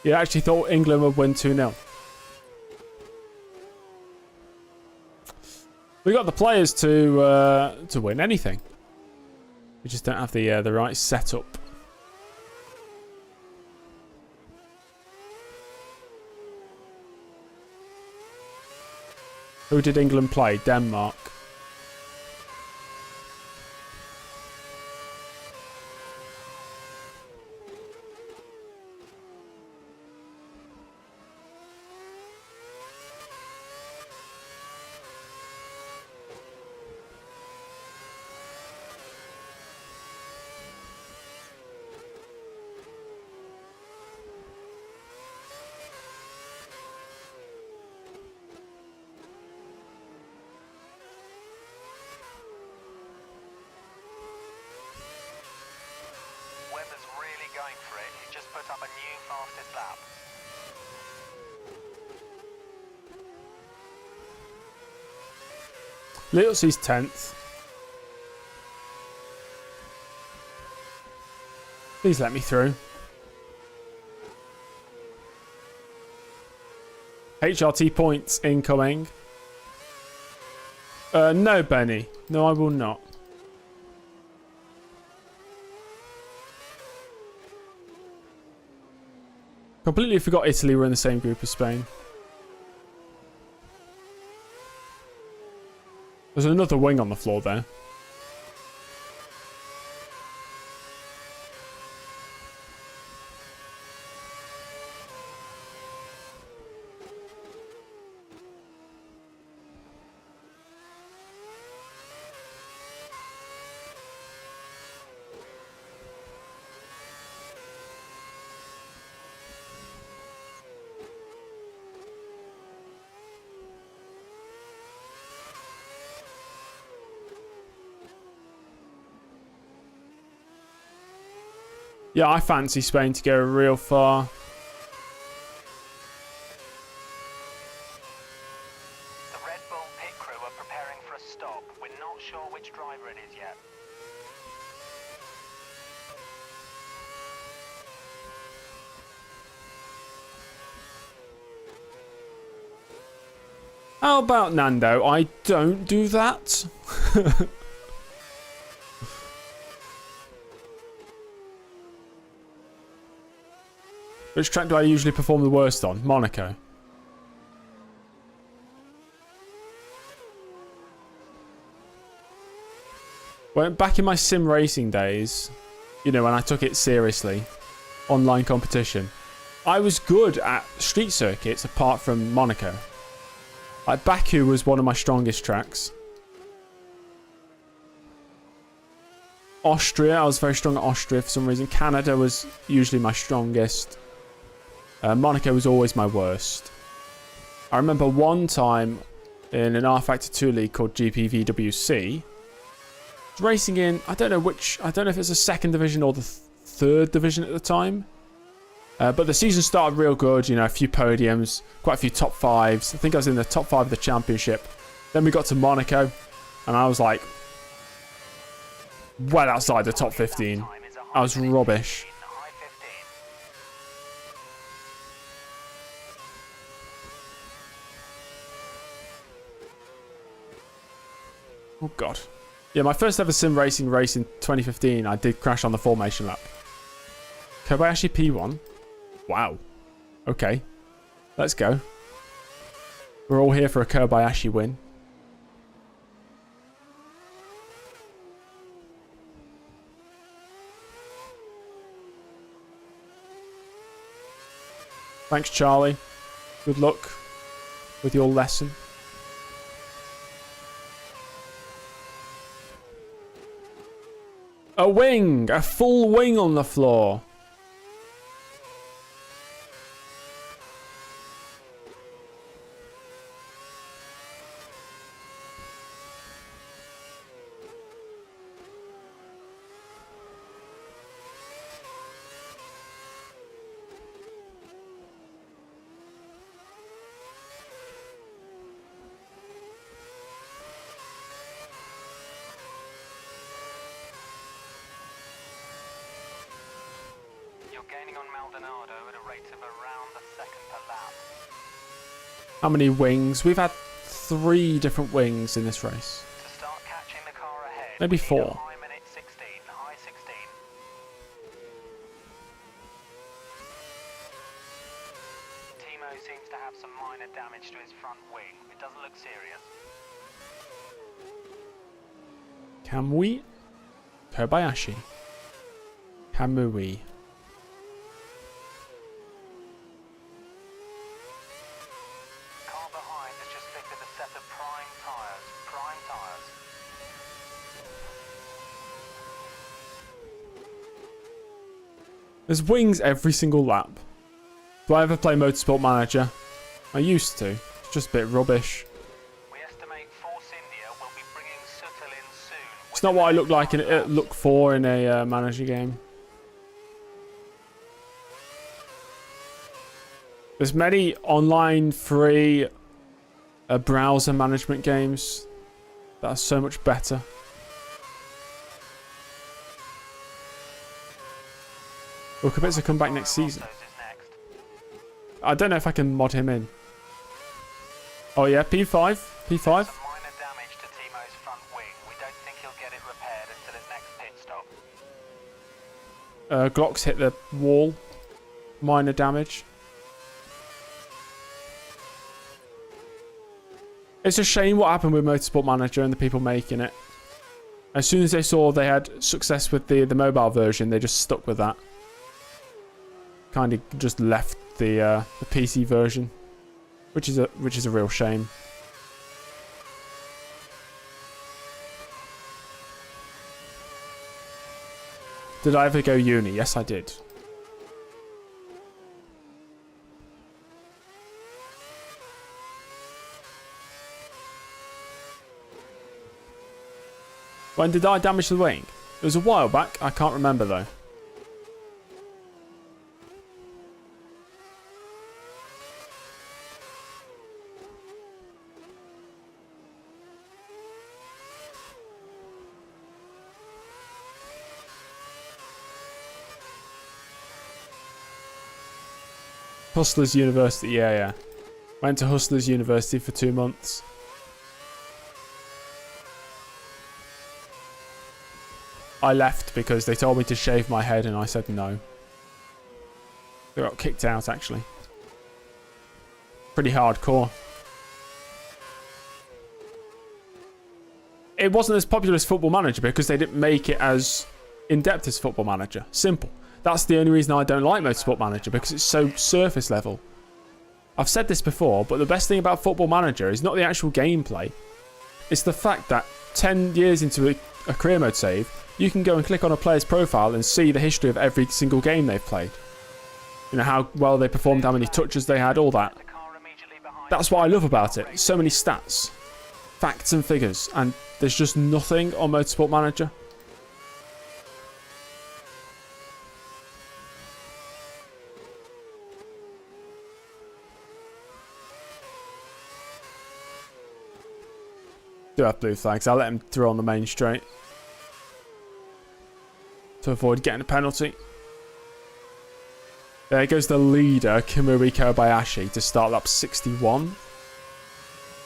You actually thought England would win 2-0. We got the players to win anything. We just don't have the right setup. Who did England play? Denmark. Going for it, he just put up a new fastest lap. Little C's 10th. Please let me through. HRT points incoming. No, Benny. No, I will not. Completely forgot Italy were in the same group as Spain. There's another wing on the floor there. Yeah, I fancy Spain to go real far. The Red Bull pit crew are preparing for a stop. We're not sure which driver it is yet. How about Nando? I don't do that. Which track do I usually perform the worst on? Monaco. Well, back in my sim racing days, you know, when I took it seriously, online competition, I was good at street circuits apart from Monaco. Like, Baku was one of my strongest tracks. Austria, I was very strong at Austria for some reason. Canada was usually my strongest. Monaco was always my worst. I remember one time in an R Factor 2 league called GPVWC, racing in, I don't know if it's the second division or the third division at the time. But the season started real good, you know, a few podiums, quite a few top fives. I think I was in the top 5 of the championship. Then we got to Monaco, and I was like, well outside the top 15. I was rubbish. Oh god. Yeah, my first ever sim racing race in 2015, I did crash on the formation lap. Kobayashi P1. Wow. Okay. Let's go. We're all here for a Kobayashi win. Thanks, Charlie. Good luck with your lesson. A wing! A full wing on the floor. How many wings? We've had 3 different wings in this race. Maybe 4. Timo seems to have some minor damage to his front wing. It doesn't look serious. Kamui? Kobayashi. Kamui. There's wings every single lap. Do I ever play Motorsport Manager? I used to. It's just a bit rubbish. We estimate Force India will be bringing Suttle in soon. It's not what I look for in a manager game. There's many online free browser management games that are so much better. Will Kubica come back next season? I don't know if I can mod him in. Oh yeah, P5. P5. Some minor damage to Timo's front wing. We don't think he'll get it repaired until his next pit stop. Glock's hit the wall. Minor damage. It's a shame what happened with Motorsport Manager and the people making it. As soon as they saw they had success with the mobile version, they just stuck with that. Kind of just left the PC version, which is a real shame. Did I ever go uni? Yes, I did. When did I damage the wing? It was a while back. I can't remember though. Hustlers University, yeah. Went to Hustlers University for 2 months. I left because they told me to shave my head and I said no. They got kicked out actually. Pretty hardcore. It wasn't as popular as Football Manager because they didn't make it as in-depth as Football Manager. Simple. That's the only reason I don't like Motorsport Manager, because it's so surface level. I've said this before, but the best thing about Football Manager is not the actual gameplay. It's the fact that 10 years into a career mode save, you can go and click on a player's profile and see the history of every single game they've played. You know, how well they performed, how many touches they had, all that. That's what I love about it. So many stats, facts and figures, and there's just nothing on Motorsport Manager. Do have blue flags. I'll let him through on the main straight to avoid getting a penalty. There goes the leader, Kamui Kobayashi, to start lap 61.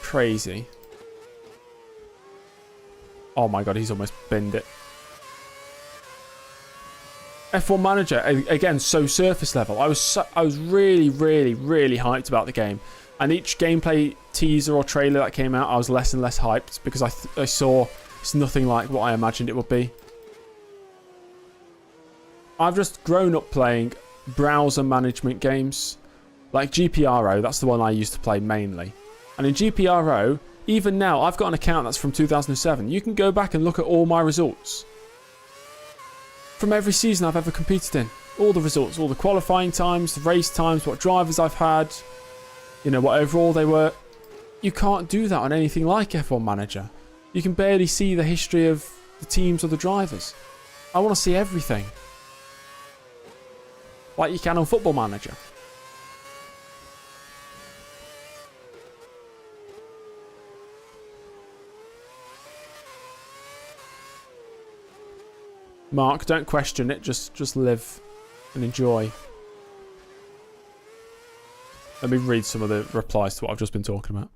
Crazy. Oh my god, he's almost binned it. F1 Manager, again, so surface level. I was really, really, really hyped about the game. And each gameplay teaser or trailer that came out, I was less and less hyped because I saw it's nothing like what I imagined it would be. I've just grown up playing browser management games like GPRO. That's the one I used to play mainly. And in GPRO, even now, I've got an account that's from 2007. You can go back and look at all my results from every season I've ever competed in. All the results, all the qualifying times, the race times, what drivers I've had, you know, what overall they were. You can't do that on anything like F1 Manager. You can barely see the history of the teams or the drivers. I want to see everything. Like you can on Football Manager. Mark, don't question it. Just live and enjoy. Let me read some of the replies to what I've just been talking about.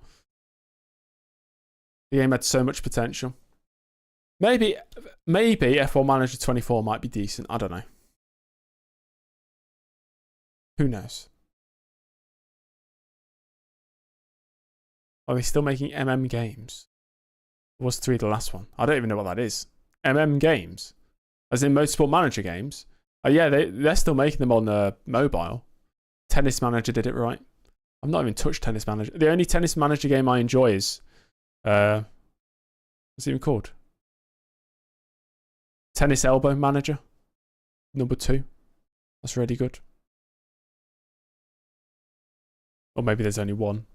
The game had so much potential. Maybe F1 Manager 24 might be decent. I don't know. Who knows? Are they still making MM games? Was 3 the last one? I don't even know what that is. MM games? As in Motorsport Manager games? Oh yeah, they're still making them on mobile. Tennis Manager did it right. I've not even touched Tennis Manager. The only Tennis Manager game I enjoy is... what's it even called? Tennis Elbow Manager. Number 2. That's really good. Or maybe there's only one.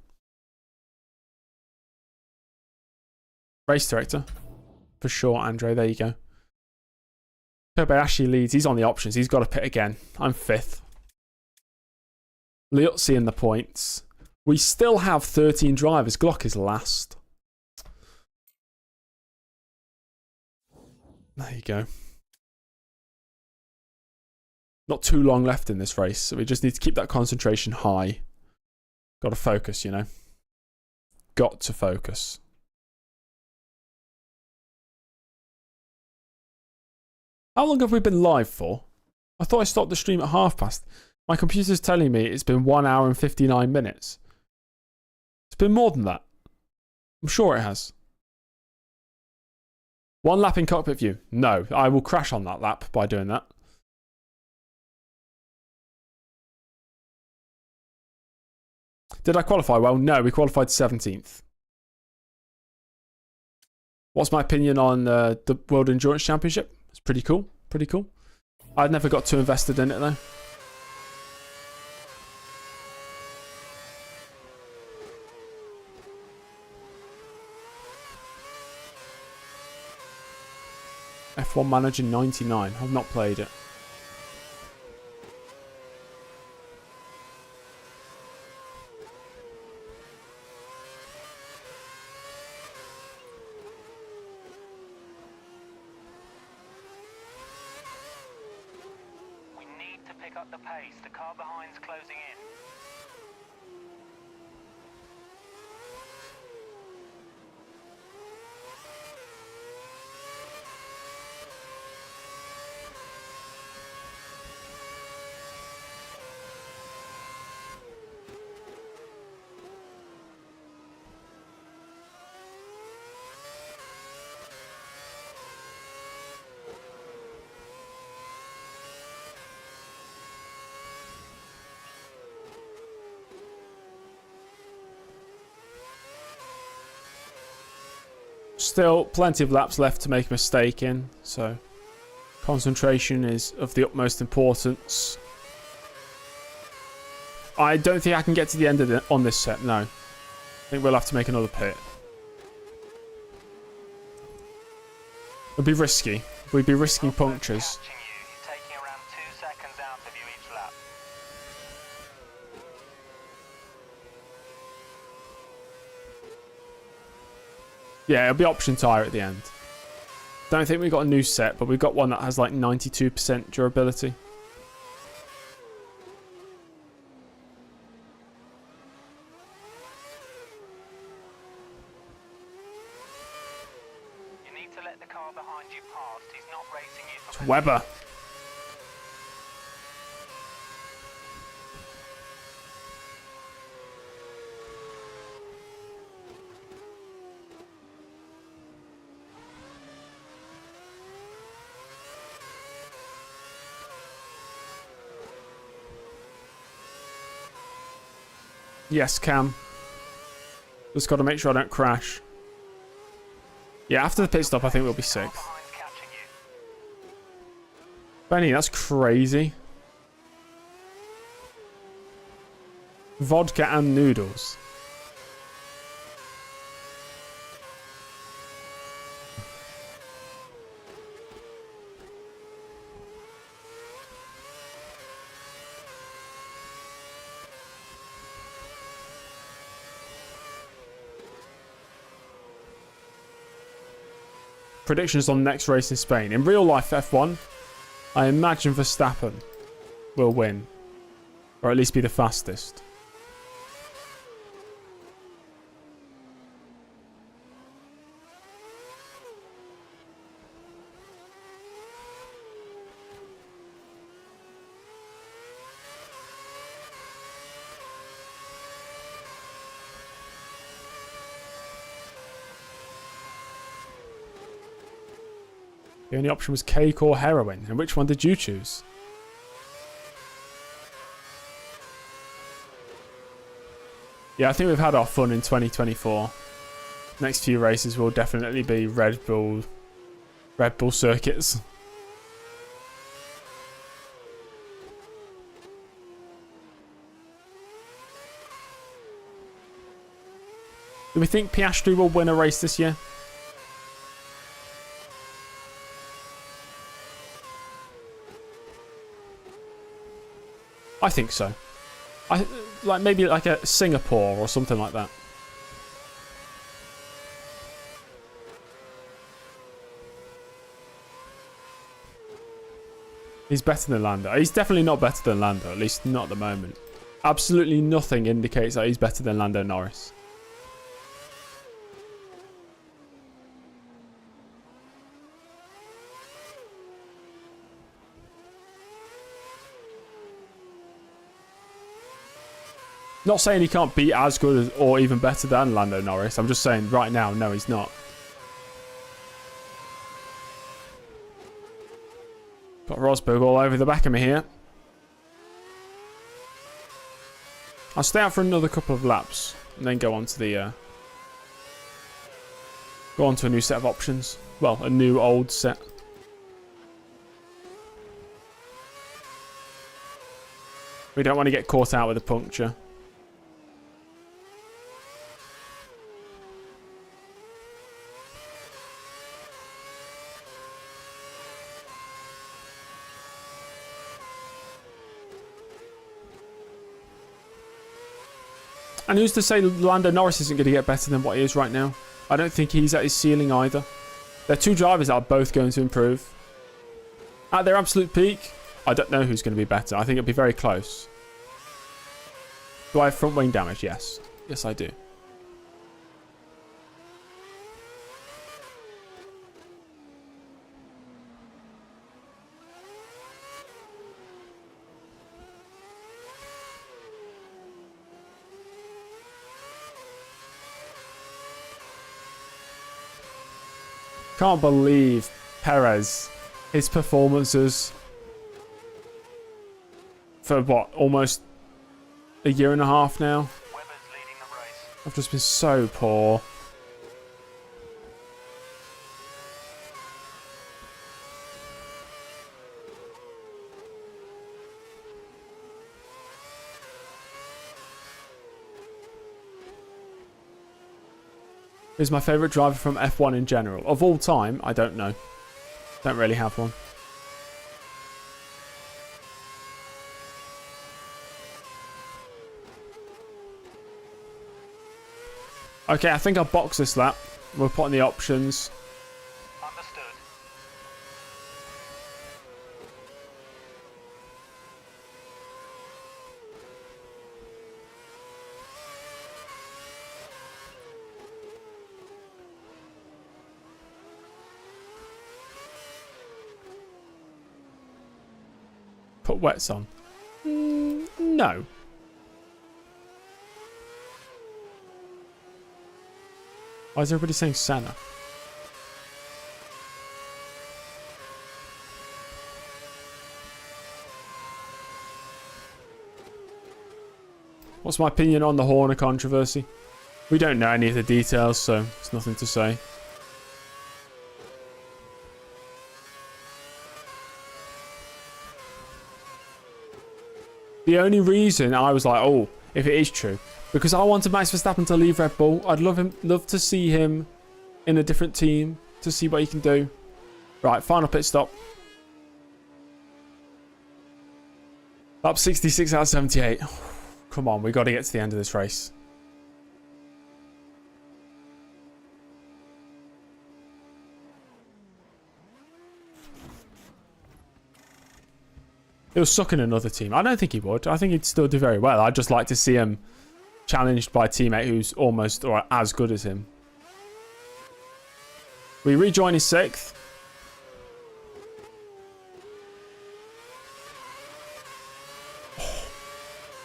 Race Director. For sure, Andre. There you go. Kobayashi leads. He's on the options. He's got to pit again. I'm 5th. Liuzzi in the points. We still have 13 drivers. Glock is last. There you go. Not too long left in this race, so we just need to keep that concentration high. Got to focus, you know. Got to focus. How long have we been live for? I thought I stopped the stream at past. My computer's telling me it's been 1 hour and 59 minutes. It's been more than that. I'm sure it has. 1 lap in cockpit view. No, I will crash on that lap by doing that. Did I qualify well? No, we qualified 17th. What's my opinion on the World Endurance Championship? It's pretty cool. Pretty cool. I'd never got too invested in it though. F1 Manager 99. I've not played it. The pace, the car behind's closing in. Still plenty of laps left to make a mistake in, so concentration is of the utmost importance. I don't think I can get to the end of on this set, no. think we'll have to make another pit. It'll be risky. We'd be risking punctures. Catching you. He's taking around 2 seconds out of you each lap. Yeah, it'll be option tyre at the end. Don't think we've got a new set, but we've got one that has like 92% durability. You need to let the car behind you past. He's not racing you for It's position. Weber. Yes, Cam. Just got to make sure I don't crash. Yeah, after the pit stop, I think we'll be Car sixth. behind's catching you. Benny, that's crazy. Vodka and noodles. Predictions on next race in Spain. In real life F1, I imagine Verstappen will win. Or at least be the fastest. The only option was cake or heroin. And which one did you choose? Yeah, I think we've had our fun in 2024. Next few races will definitely be Red Bull circuits. Do we think Piastri will win a race this year? I think so. Like maybe like a Singapore or something like that. He's better than Lando. He's definitely not better than Lando, at least not at the moment. Absolutely nothing indicates that he's better than Lando Norris. Not saying he can't be as good as, or even better than Lando Norris. I'm just saying right now, no, he's not. Got Rosberg all over the back of me here. I'll stay out for another couple of laps and then go on to the go on to a new set of options. Well, a new old set. We don't want to get caught out with a puncture. And who's to say Lando Norris isn't going to get better than what he is right now? I don't think he's at his ceiling either. They're two drivers that are both going to improve. At their absolute peak, I don't know who's going to be better. I think it'll be very close. Do I have front wing damage? Yes. Yes, I do. Can't believe Perez, his performances for what, almost a year and a half now, Webber's leading the race. have just been so poor. Who's my favourite driver from F1 in general? Of all time, I don't know. Don't really have one. Okay, I think I'll box this lap. We'll put in the options. Understood. Put wets on. No. Why is everybody saying Senna? What's my opinion on the Horner controversy? We don't know any of the details, so there's nothing to say. The only reason I was like, oh, if it is true, because I wanted Max Verstappen to leave Red Bull. I'd love to see him in a different team to see what he can do. Right, final pit stop. Up 66 out of 78. Come on, we got to get to the end of this race. He'll suck in another team. I don't think he would. I think he'd still do very well. I'd just like to see him challenged by a teammate who's almost or as good as him. We rejoin his 6th.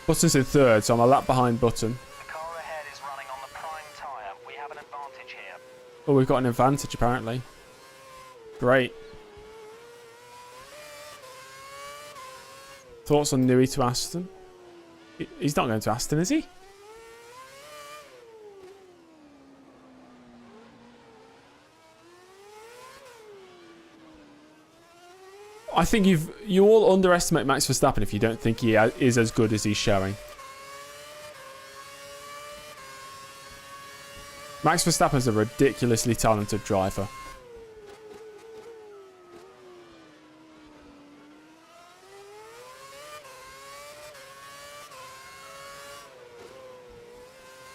Button's in 3rd, so I'm a lap behind Button. The car ahead is running on the prime tyre. We have an advantage here. Oh, we've got an advantage apparently. Great. Thoughts on Newey to Aston? He's not going to Aston, is he? I think you all underestimate Max Verstappen if you don't think he is as good as he's showing. Max Verstappen's a ridiculously talented driver.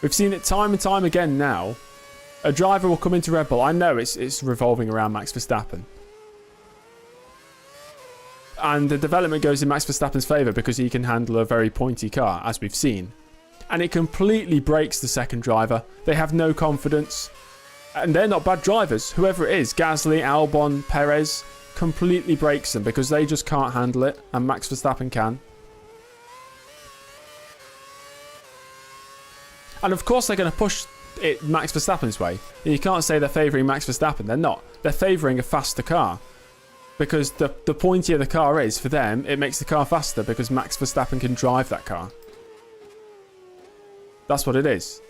We've seen it time and time again now. A driver will come into Red Bull. I know it's revolving around Max Verstappen. And the development goes in Max Verstappen's favour because he can handle a very pointy car, as we've seen. And it completely breaks the second driver. They have no confidence. And they're not bad drivers. Whoever it is, Gasly, Albon, Perez, completely breaks them because they just can't handle it. And Max Verstappen can. And of course they're going to push it Max Verstappen's way. You can't say they're favouring Max Verstappen. They're not. They're favouring a faster car. Because the pointier the car is, for them, it makes the car faster because Max Verstappen can drive that car. That's what it is.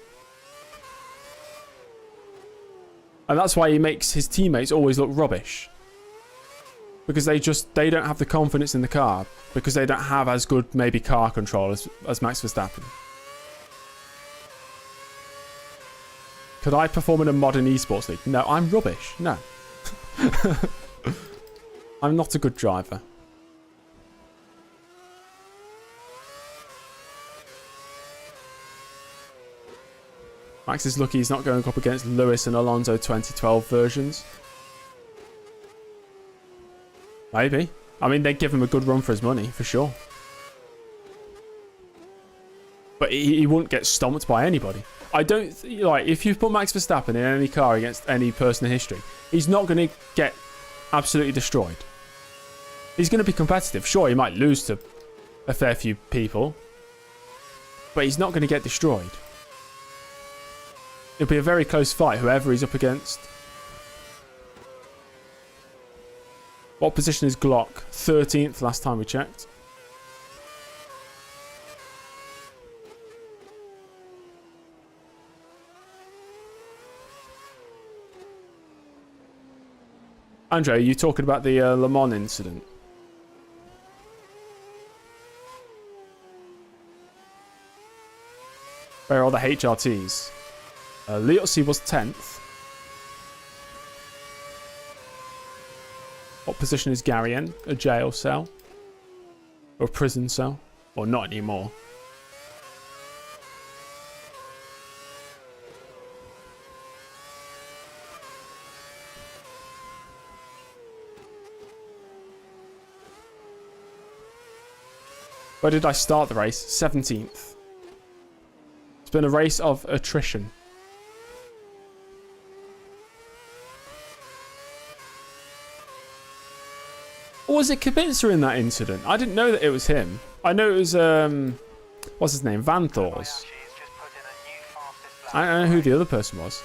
And that's why he makes his teammates always look rubbish. Because they don't have the confidence in the car. Because they don't have as good, maybe, car control as Max Verstappen. Could I perform in a modern esports league? No, I'm rubbish. No. I'm not a good driver. Max is lucky he's not going up against Lewis and Alonso 2012 versions. Maybe. I mean, they'd give him a good run for his money, for sure. But he wouldn't get stomped by anybody. I don't... Like, if you put Max Verstappen in any car against any person in history, he's not going to get absolutely destroyed. He's going to be competitive. Sure, he might lose to a fair few people. But he's not going to get destroyed. It'll be a very close fight, whoever he's up against. What position is Glock? 13th last time we checked. Andre, are you talking about the Le Mans incident? Where are all the HRTs? Leotzi was 10th. What position is Gary in? A jail cell? Or a prison cell? Or not anymore. Where did I start the race? 17th. It's been a race of attrition. Or was it Kubica in that incident? I didn't know that it was him. I know it was, what's his name? Van Thors. I don't know who the other person was.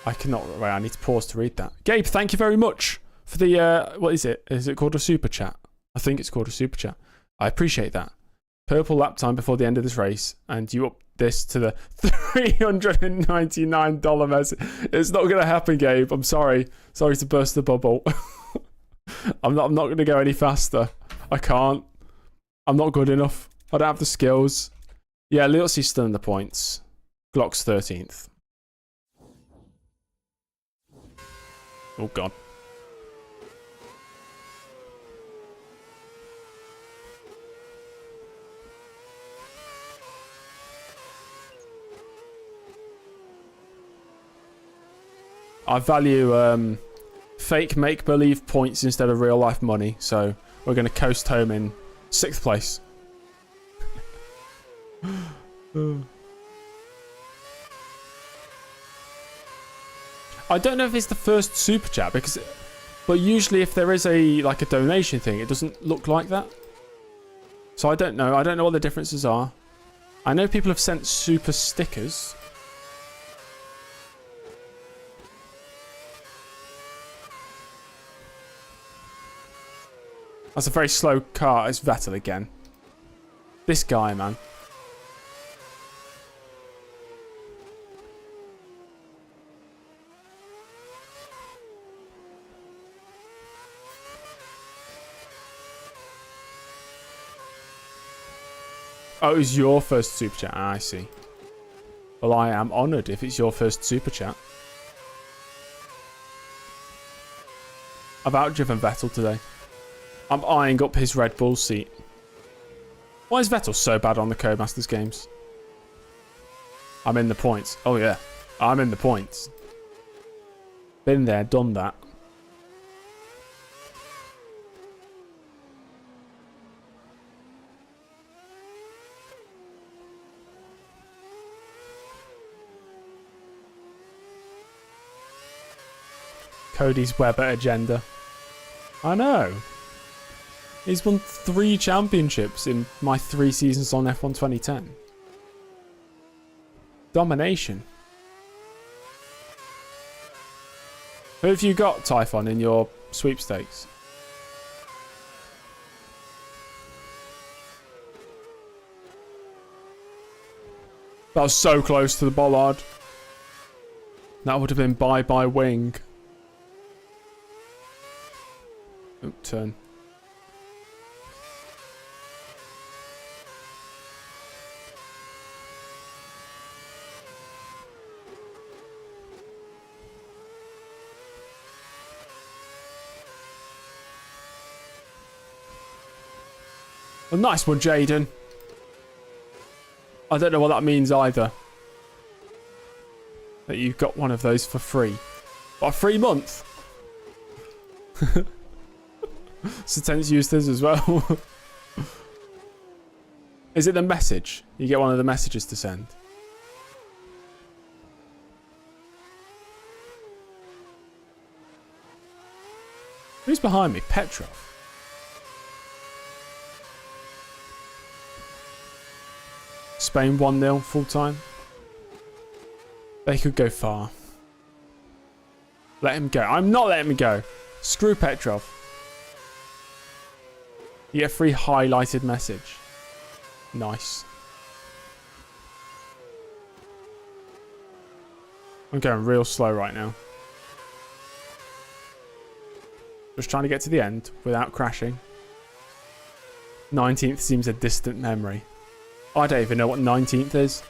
I cannot, wait, I need to pause to read that. Gabe, thank you very much for the, what is it? Is it called a super chat? I think it's called a super chat. I appreciate that. Purple lap time before the end of this race, and you up this to the $399 message. It's not going to happen, Gabe. I'm sorry. Sorry to burst the bubble. I'm not going to go any faster. I can't. I'm not good enough. I don't have the skills. Yeah, Leotzi's still in the points. Glock's 13th. Oh, God. I value fake make-believe points instead of real-life money, so we're going to coast home in 6th place. I don't know if it's the first super chat, but usually if there is a donation thing, it doesn't look like that. So I don't know. I don't know what the differences are. I know people have sent super stickers. That's a very slow car. It's Vettel again. This guy, man. Oh, it was your first super chat. Ah, I see. Well, I am honoured if it's your first super chat. I've outdriven Vettel today. I'm eyeing up his Red Bull seat. Why is Vettel so bad on the Codemasters games? I'm in the points. Oh, yeah. I'm in the points. Been there, done that. Cody's Webber agenda. I know. He's won 3 championships in my 3 seasons on F1 2010. Domination. Who have you got, Typhon, in your sweepstakes? That was so close to the bollard. That would have been bye-bye wing. Oh, turn. Oh, nice one, Jaden. I don't know what that means either. That you got one of those for free. What, a free month? Satens used this as well. Is it the message? You get one of the messages to send. Who's behind me? Petrov. Spain 1-0 full time. They could go far. Let him go. I'm not letting him go. Screw Petrov. You get a free highlighted message. Nice. I'm going real slow right now. Just trying to get to the end without crashing. 19th seems a distant memory. I don't even know what 19th is.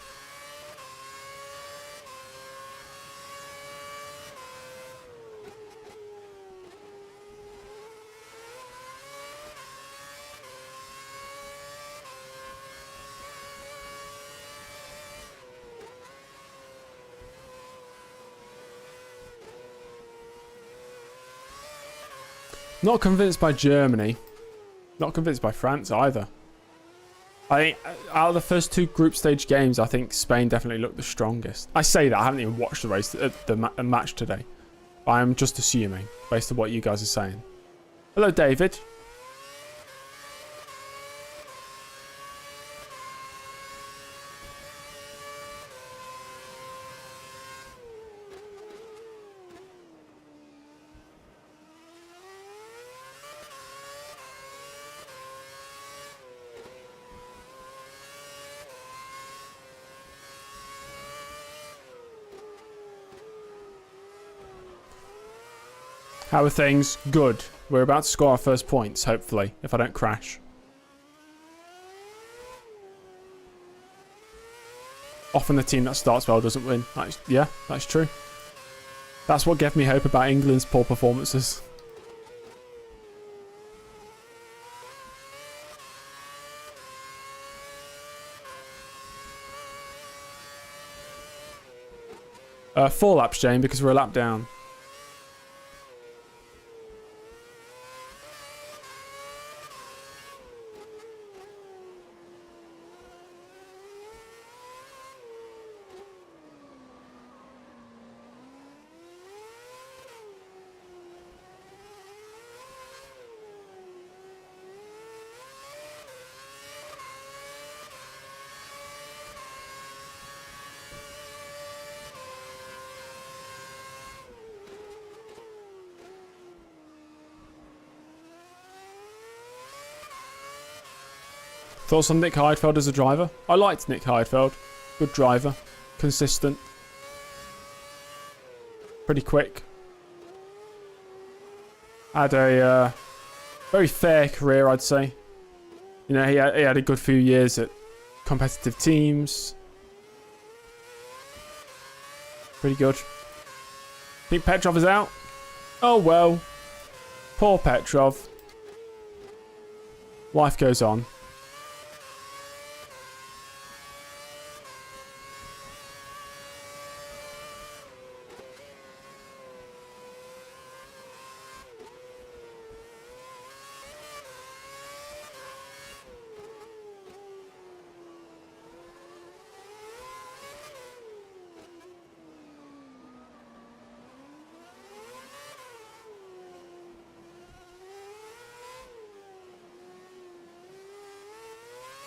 Not convinced by Germany. Not convinced by France either. I think out of the first two group stage games, I think Spain definitely looked the strongest. I say that, I haven't even watched the race, the match today. I'm just assuming, based on what you guys are saying. Hello, David. How are things? Good. We're about to score our first points, hopefully, if I don't crash. Often the team that starts well doesn't win. Yeah, that's true. That's what gave me hope about England's poor performances. Four laps, Jane, because we're a lap down. Thoughts on Nick Heidfeld as a driver? I liked Nick Heidfeld. Good driver. Consistent. Pretty quick. Had a very fair career, I'd say. You know, he had a good few years at competitive teams. Pretty good. Think Petrov is out? Oh well. Poor Petrov. Life goes on.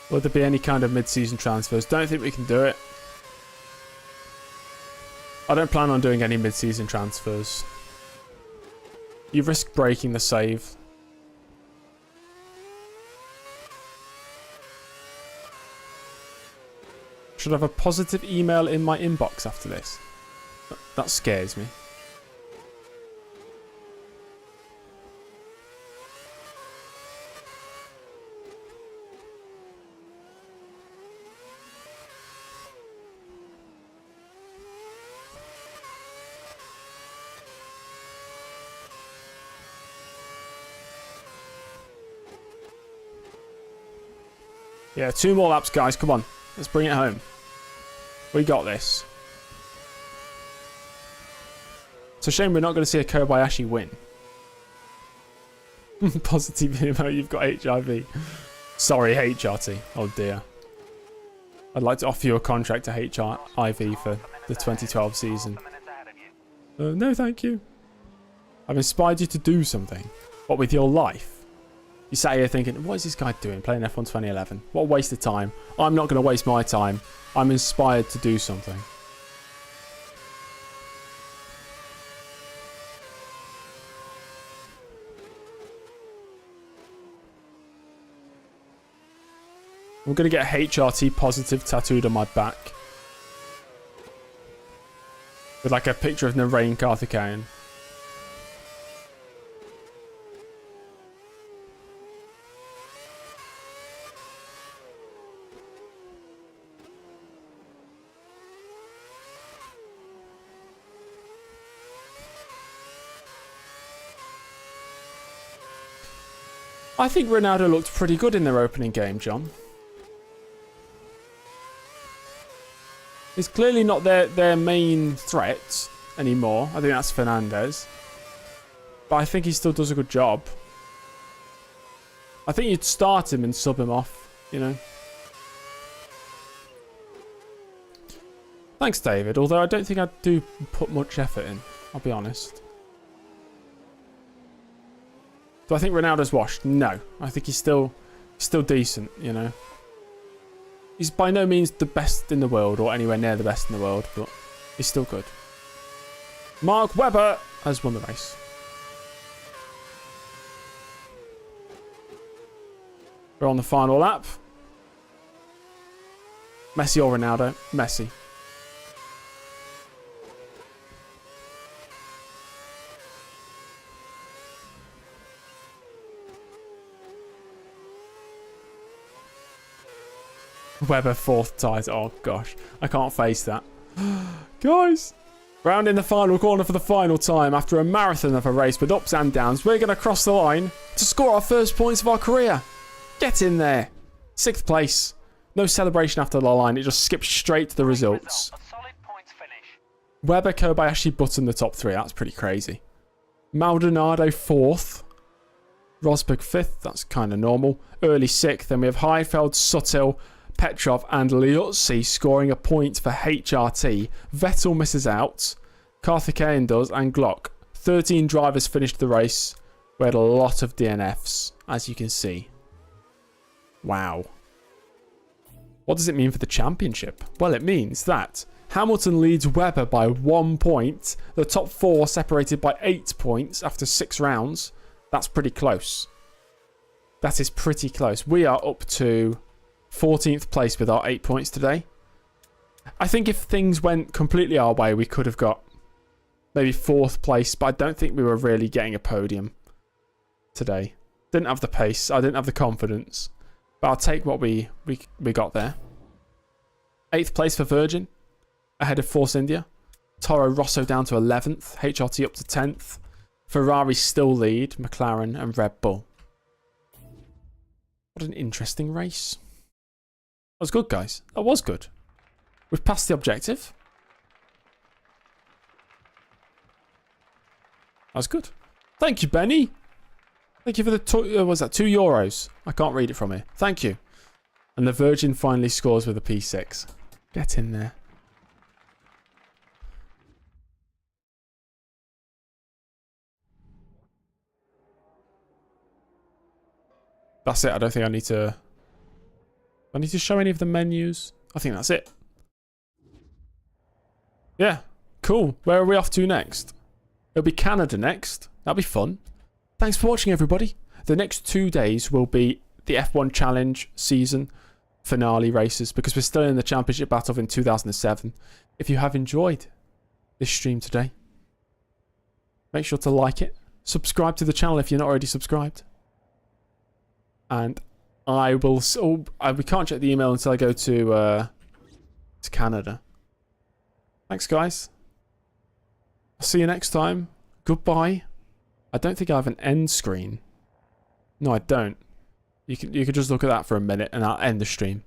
Will there be any kind of mid-season transfers? Don't think we can do it. I don't plan on doing any mid-season transfers. You risk breaking the save. Should I have a positive email in my inbox after this? That scares me. Yeah, 2 more laps, guys. Come on. Let's bring it home. We got this. It's a shame we're not going to see a Kobayashi win. Positive email, you've got HIV. Sorry, HRT. Oh, dear. I'd like to offer you a contract to HIV for the 2012 season. No, thank you. I've inspired you to do something. What, with your life? You sat here thinking, what is this guy doing playing F1 2011? What a waste of time. I'm not going to waste my time. I'm inspired to do something. I'm going to get HRT positive tattooed on my back. With like a picture of Narain Karthikeyan. I think Ronaldo looked pretty good in their opening game, John. It's clearly not their main threat anymore. I think that's Fernandez. But I think he still does a good job. I think you'd start him and sub him off, you know. Thanks, David. Although I don't think I do put much effort in. I'll be honest. Do I think Ronaldo's washed? No. I think he's still decent, you know. He's by no means the best in the world or anywhere near the best in the world, but he's still good. Mark Webber has won the race. We're on the final lap. Messi or Ronaldo? Messi. Webber fourth ties. Oh gosh, I can't face that. Guys, round in the final corner for the final time after a marathon of a race with ups and downs. We're going to cross the line to score our first points of our career. Get in there. 6th place. No celebration after the line. It just skips straight to the results. A solid points finish. Webber, Kobayashi, Button the top 3. That's pretty crazy. Maldonado 4th. Rosberg 5th. That's kind of normal. Early 6th. Then we have Heifeld, Suttil, Petrov and Liuzzi scoring a point for HRT. Vettel misses out. Karthikeyan does and Glock. 13 drivers finished the race. We had a lot of DNFs, as you can see. Wow. What does it mean for the championship? Well, it means that Hamilton leads Webber by 1 point. The top 4 separated by 8 points after 6 rounds. That's pretty close. That is pretty close. We are up to 14th place with our 8 points today. I think if things went completely our way, we could have got maybe 4th place, but I don't think we were really getting a podium today. Didn't have the pace. I didn't have the confidence. But I'll take what we got there. 8th place for Virgin, ahead of Force India. Toro Rosso down to 11th. HRT up to 10th. Ferrari still lead. McLaren and Red Bull. What an interesting race. That was good, guys. That was good. We've passed the objective. That was good. Thank you, Benny. Thank you for the... what's that? €2. I can't read it from here. Thank you. And the Virgin finally scores with a P6. Get in there. That's it. I don't think I need to... I need to show any of the menus. I think that's it. Yeah, cool. Where are we off to next? It'll be Canada next. That'll be fun. Thanks for watching, everybody. The next 2 days will be the F1 Challenge season finale races because we're still in the championship battle in 2007. If you have enjoyed this stream today, make sure to like it. Subscribe to the channel if you're not already subscribed. And I will... we can't check the email until I go to Canada. Thanks, guys. I'll see you next time. Goodbye. I don't think I have an end screen. No, I don't. You could just look at that for a minute and I'll end the stream.